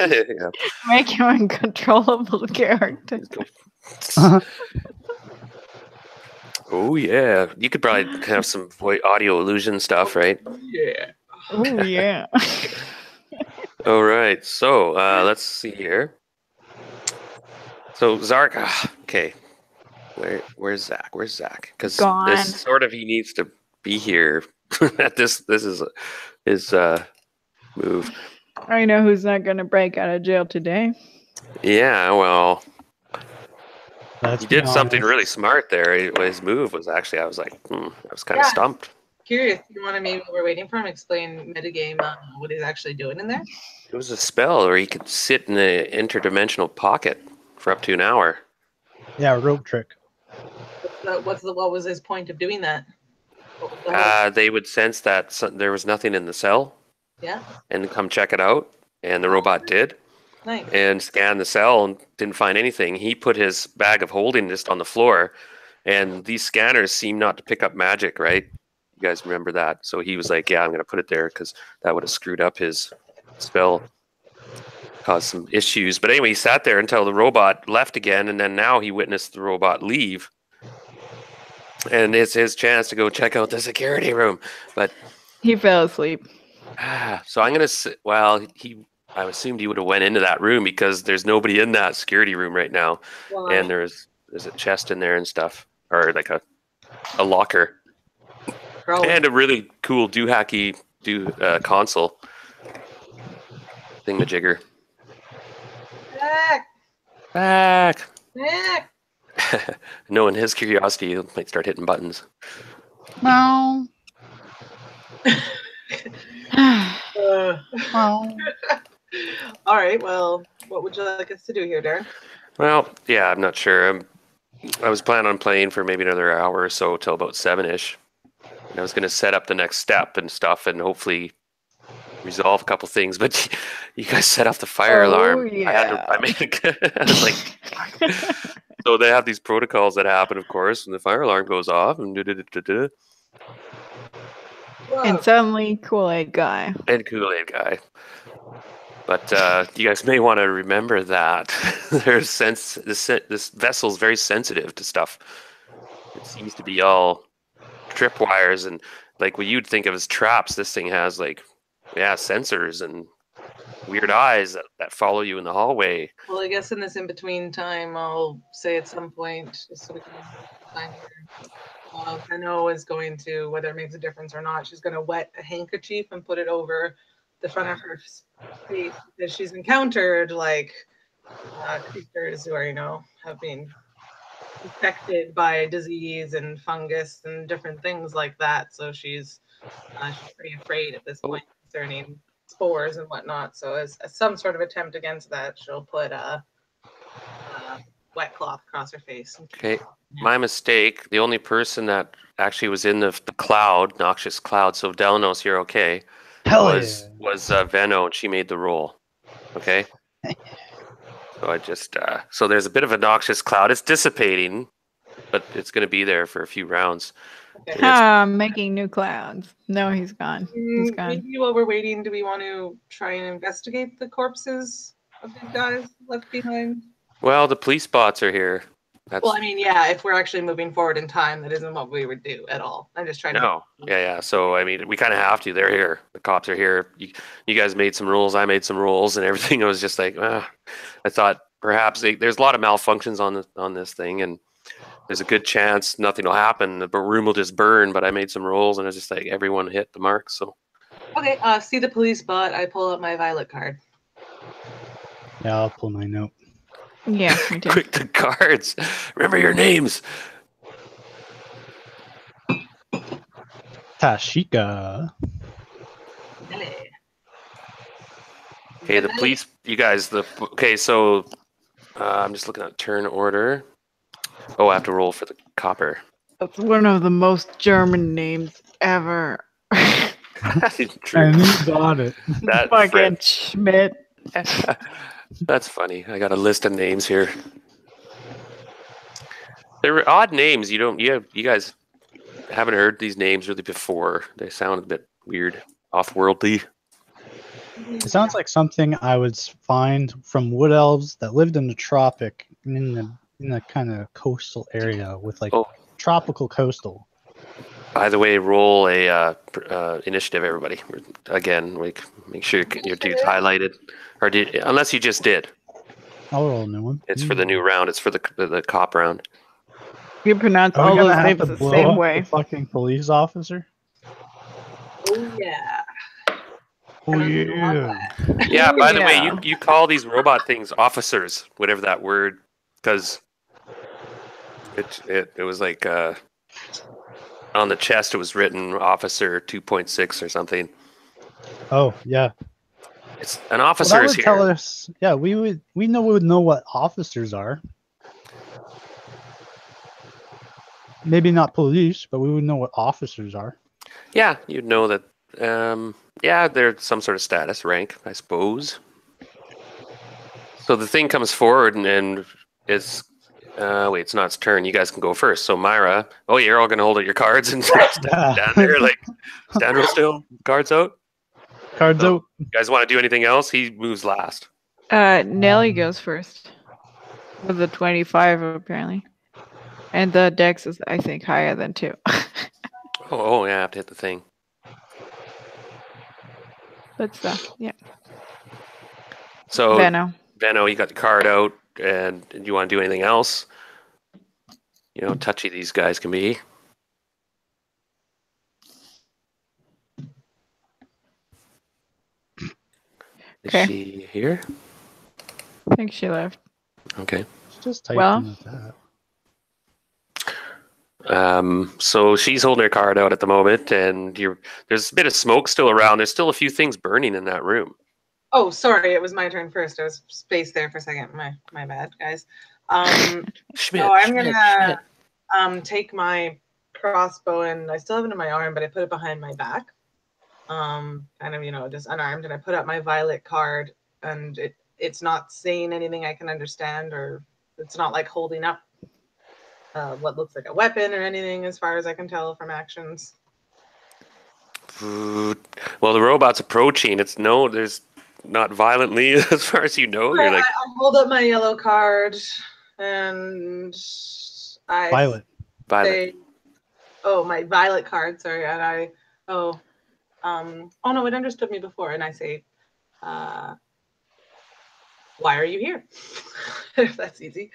Yeah. Make him an uncontrollable character. Oh, yeah. You could probably have some audio illusion stuff, right? Yeah. Oh, yeah. All right. So let's see here. So Zark, okay. Where's Zach? Where's Zach? Because this sort of he needs to be here. this is his move. I know who's not going to break out of jail today. Yeah, well, Let's he did something honest. really smart there. His move was actually, I was like, I was kind of stumped. Curious, you want to maybe while we're waiting for him explain metagame what he's actually doing in there? It was a spell where he could sit in the interdimensional pocket for up to an hour. Yeah, rope trick. What was his point of doing that? They would sense that there was nothing in the cell. Yeah. And come check it out. And the robot did. Nice. And scanned the cell and didn't find anything. He put his bag of holding just on the floor. And these scanners seem not to pick up magic, right? You guys remember that? So he was like, yeah, I'm going to put it there because that would have screwed up his spell. Caused some issues. But anyway, he sat there until the robot left again. And then now he witnessed the robot leave. And it's his chance to go check out the security room. But he fell asleep. So I'm going to... Well, I assumed he would have went into that room because there's nobody in that security room right now. Why? And there's a chest in there and stuff. Or like a locker. Probably. And a really cool doohacky console. Thingamajigger. Back! Knowing his curiosity, he might start hitting buttons. No. All right, well, what would you like us to do here, Darren? Well, yeah, I'm not sure. I was planning on playing for maybe another hour or so till about 7-ish. And I was going to set up the next step and stuff and hopefully resolve a couple things. But you guys set off the fire alarm. Yeah. I was like... So they have these protocols that happen, of course, and the fire alarm goes off. And suddenly, Kool-Aid guy. And Kool-Aid guy. But you guys may want to remember that this vessel's very sensitive to stuff. It seems to be all tripwires and like what you'd think of as traps. This thing has like, yeah, sensors and weird eyes that follow you in the hallway. Well, I guess in this in-between time, I'll say at some point, just so we can find here, Benno is going to, whether it makes a difference or not, she's going to wet a handkerchief and put it over the front of her face because she's encountered like creatures who are, have been infected by disease and fungus and different things like that. So she's pretty afraid at this point concerning spores and whatnot. So as some sort of attempt against that, she'll put a wet cloth across her face. Okay, my mistake. The only person that actually was in the cloud, noxious cloud, so Delanos, you're okay, was Venno, and she made the roll. Okay? So I just, so there's a bit of a noxious cloud. It's dissipating, but it's going to be there for a few rounds. Okay. Making new clouds. No, he's gone. He's gone. Maybe while we're waiting, do we want to try and investigate the corpses of these guys left behind? Well, the police bots are here. Well, I mean, yeah, if we're actually moving forward in time, that isn't what we would do at all. I'm just trying to... No, yeah. So, I mean, we kind of have to. They're here. The cops are here. You guys made some rules. I made some rules and everything. I was just like, I thought perhaps there's a lot of malfunctions on this thing, and there's a good chance nothing will happen. The room will just burn, but I made some rules, and it's just like everyone hit the mark, so... Okay, see the police bot. I pull up my violet card. Yeah, I'll pull my note. Yeah, me too. Quick, the cards. Remember your names. Tashika. Okay, the police, you guys, okay, so I'm just looking at turn order. Oh, I have to roll for the copper. That's one of the most German names ever. And you got it. That fucking Schmidt. That's funny. I got a list of names here. They were odd names. You guys haven't heard these names really before. They sound a bit weird, off-worldly. It sounds like something I would find from wood elves that lived in the tropic in the kind of coastal area with like tropical coastal. By the way, roll a initiative, everybody. Again, make sure your dude's highlighted, or unless you just did. I'll roll a new one. It's for the new round. It's for the cop round. You pronounce all those names the same way. The fucking police officer. Oh yeah. Oh yeah. Yeah. By the way, you call these robot things officers, whatever that word, because it was like on the chest it was written officer 2.6 or something. Oh yeah. It's an officer Well, that is would here. tell us. Yeah, we would know what officers are. Maybe not police, but we would know what officers are. Yeah, you'd know that. Yeah, they're some sort of status rank, I suppose. So the thing comes forward and it's wait, it's not its turn. You guys can go first. So Myra, you're all gonna hold out your cards and stand there like stand real still, cards out. Cards out. You guys want to do anything else? He moves last. Nelly goes first with a 25 apparently, and the dex is I think higher than 2. Yeah, I have to hit the thing. But yeah. So Benno, you got the card out, and you want to do anything else? You know, touchy these guys can be. Okay. Is she here? I think she left. Okay. Just type Well- in that. So she's holding her card out at the moment, and there's a bit of smoke still around. There's still a few things burning in that room. Oh, sorry, it was my turn first. I was spaced there for a second. My bad, guys. Schmidt, So I'm Schmidt, gonna take my crossbow, and I still have it in my arm, but I put it behind my back. Kind of, just unarmed, and I put up my violet card, and it's not saying anything I can understand, or it's not like holding up what looks like a weapon or anything, as far as I can tell from actions. Well, the robot's approaching. There's not violently, as far as you know. You're like, I hold up my yellow card and I Violet. say, oh, my violet card, sorry, and oh no, it understood me before, and I say, why are you here? If that's easy.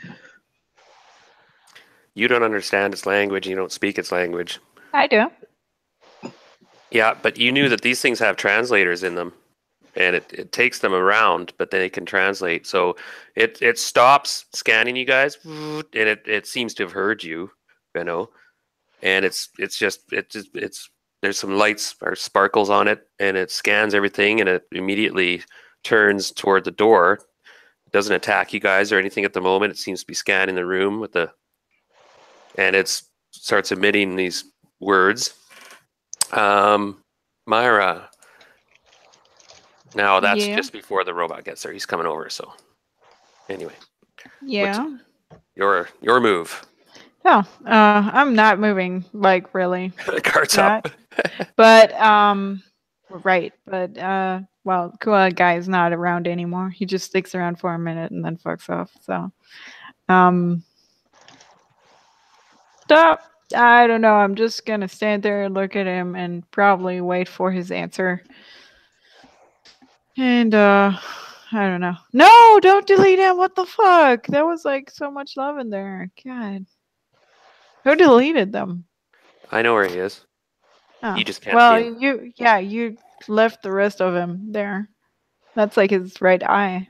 You don't understand its language. You don't speak its language. I do. Yeah, but you knew that these things have translators in them, and it takes them around, but they can translate. So it stops scanning you guys, and it seems to have heard you, Benno. And it's there's some lights or sparkles on it, and it scans everything, and it immediately turns toward the door. It doesn't attack you guys or anything at the moment. It seems to be scanning the room and it starts emitting these words. Myra. Now that's just before the robot gets there. He's coming over. So anyway, Yeah. Your move. Oh, I'm not moving, like, really. The cart's up. But right. But well, cool guy's not around anymore. He just sticks around for a minute and then fucks off. So stop. I don't know. I'm just gonna stand there and look at him and probably wait for his answer. And I don't know. No, don't delete him. What the fuck? That was like so much love in there. God. Who deleted them? I know where he is. Oh. You just can't see him. You left the rest of him there. That's like his right eye.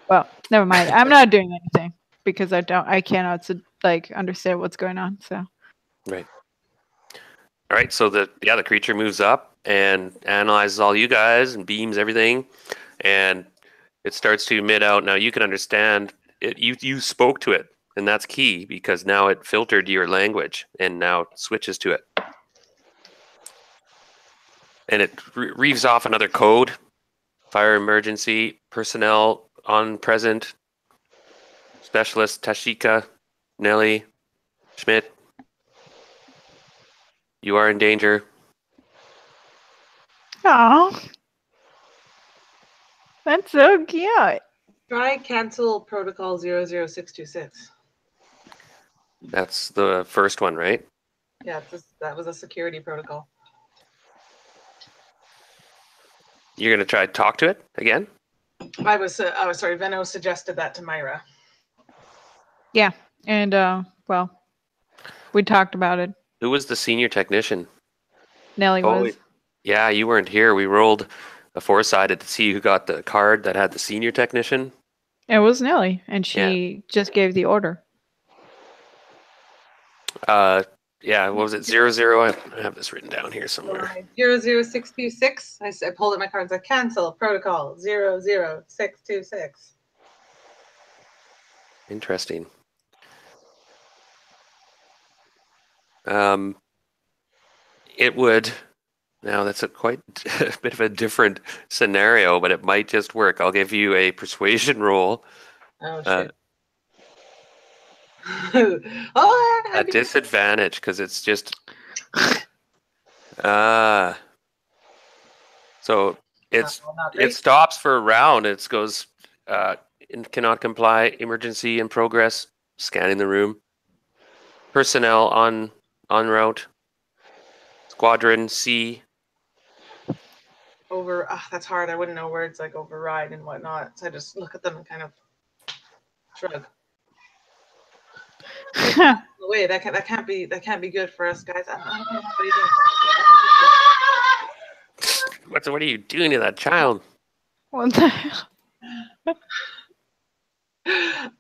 Well, never mind. I'm not doing anything because I cannot like understand what's going on. So. Right. All right. So the creature moves up and analyzes all you guys and beams everything, and it starts to emit out. Now you can understand it. You spoke to it, and that's key because now it filtered your language and now it switches to it, and it reaves off another code: fire emergency, personnel on present, specialist Tashika, Nelly, Schmidt. You are in danger. Oh, that's so cute. Try cancel protocol 00626. That's the first one, right? Yeah, that was a security protocol. You're gonna try to talk to it again? I was sorry. Venno suggested that to Myra. Yeah, and well, we talked about it. Who was the senior technician? Nelly was. Yeah, you weren't here. We rolled a four-sided to see who got the card that had the senior technician. It was Nelly, and she just gave the order. Yeah, what was it? 00? I have this written down here somewhere. 00626. I pulled up my cards. I cancel protocol 00626. Interesting. It would. Now that's a quite a bit of a different scenario, but it might just work. I'll give you a persuasion roll. Oh shit. A disadvantage because it's just. So it stops for a round. It goes. Cannot comply. Emergency in progress. Scanning the room. Personnel en route. Squadron C. That's hard. I wouldn't know words like override and whatnot. So I just look at them and kind of shrug. Wait, that can't be good for us guys. What are you doing to that child? What the hell?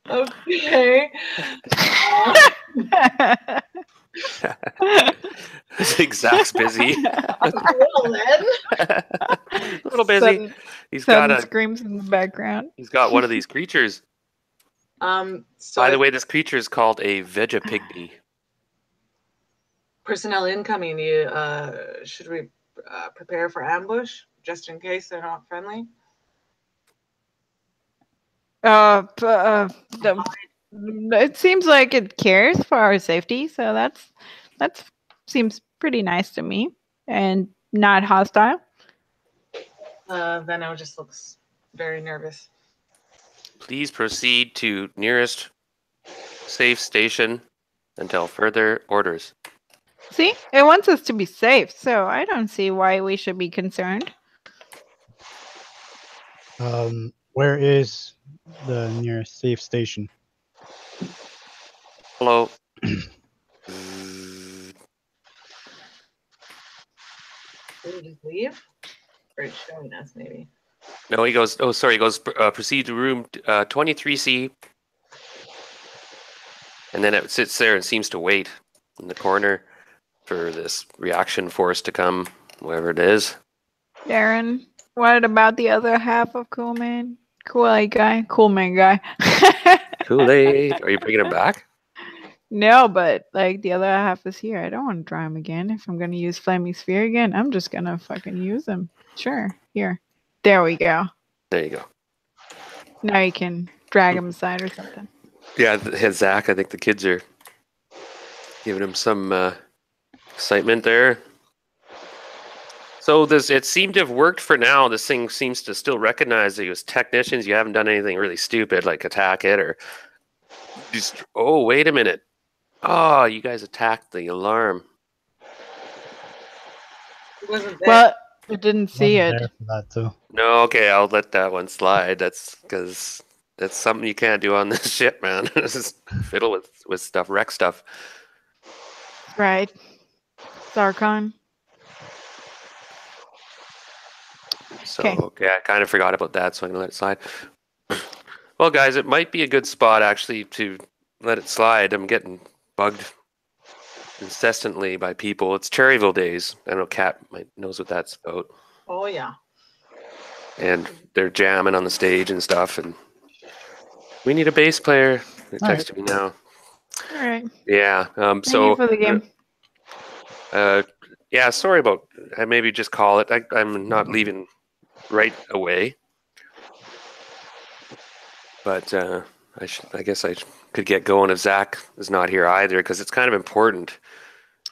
Okay. Zach's busy. Well, then. A little busy. He's got screams in the background. He's got one of these creatures. So by the way, this creature is called a Vegapigby. Personnel incoming. Should we prepare for ambush just in case they're not friendly? It seems like it cares for our safety, so that seems pretty nice to me and not hostile. Venno just looks very nervous. Please proceed to nearest safe station until further orders. See, it wants us to be safe, so I don't see why we should be concerned. Where is the nearest safe station? Hello. Did he just leave? Or it's showing us, maybe. No, he goes, oh, sorry, he goes, proceed to room 23C. And then it sits there and seems to wait in the corner for this reaction force to come, whatever it is. Darren, what about the other half of Cool Man? Kool-Aid guy? Cool Man guy. Kool-Aid. Are you bringing him back? No, but like the other half is here. I don't want to try him again. If I'm going to use Flaming Sphere again, I'm just going to fucking use him. Sure. Here. There we go. There you go. Now you can drag him aside or something. Yeah, Zach, I think the kids are giving him some excitement there. So it seemed to have worked for now. This thing seems to still recognize that you as technicians, you haven't done anything really stupid like attack it or just, oh, wait a minute. Oh, you guys attacked the alarm. It wasn't there. Well, I didn't see Wasn't it. there for that too. No, okay, I'll let that one slide. That's because that's something you can't do on this ship, man. Just fiddle with stuff, wreck stuff. Right. Zarkon. So, Okay. okay, I kind of forgot about that, so I'm going to let it slide. Well, guys, it might be a good spot, actually, to let it slide. I'm getting bugged incessantly by people. It's Cherryville Days. I know Kat knows what that's about. Oh, yeah. And they're jamming on the stage and stuff, and we need a bass player. They're All right. texting me now. All right. Yeah, Thank so... you for the game. Yeah, sorry about... I maybe just call it. I'm not leaving right away. But I guess I could get going if Zach is not here either, because it's kind of important.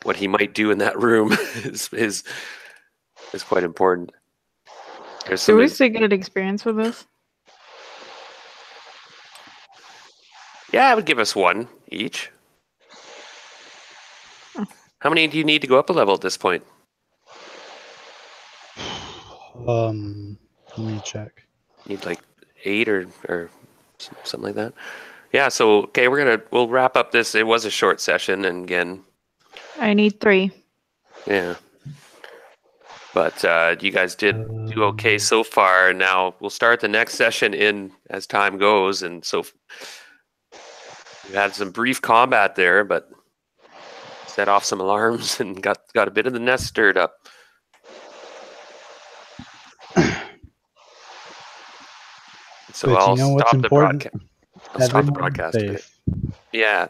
What he might do in that room is quite important. There's Do we something. still get experience with this? Yeah, I would give us one each. How many do you need to go up a level at this point? Let me check. Need like 8 or something like that. Yeah, so okay, we'll wrap up this. It was a short session, and again, I need 3. yeah. But you guys did do okay so far. Now we'll start the next session in as time goes, and so we had some brief combat there, but set off some alarms and got a bit of the nest stirred up. So But I'll you know what's stop the important? broadcast. I'll stop the Everyone's broadcast. safe. Yeah,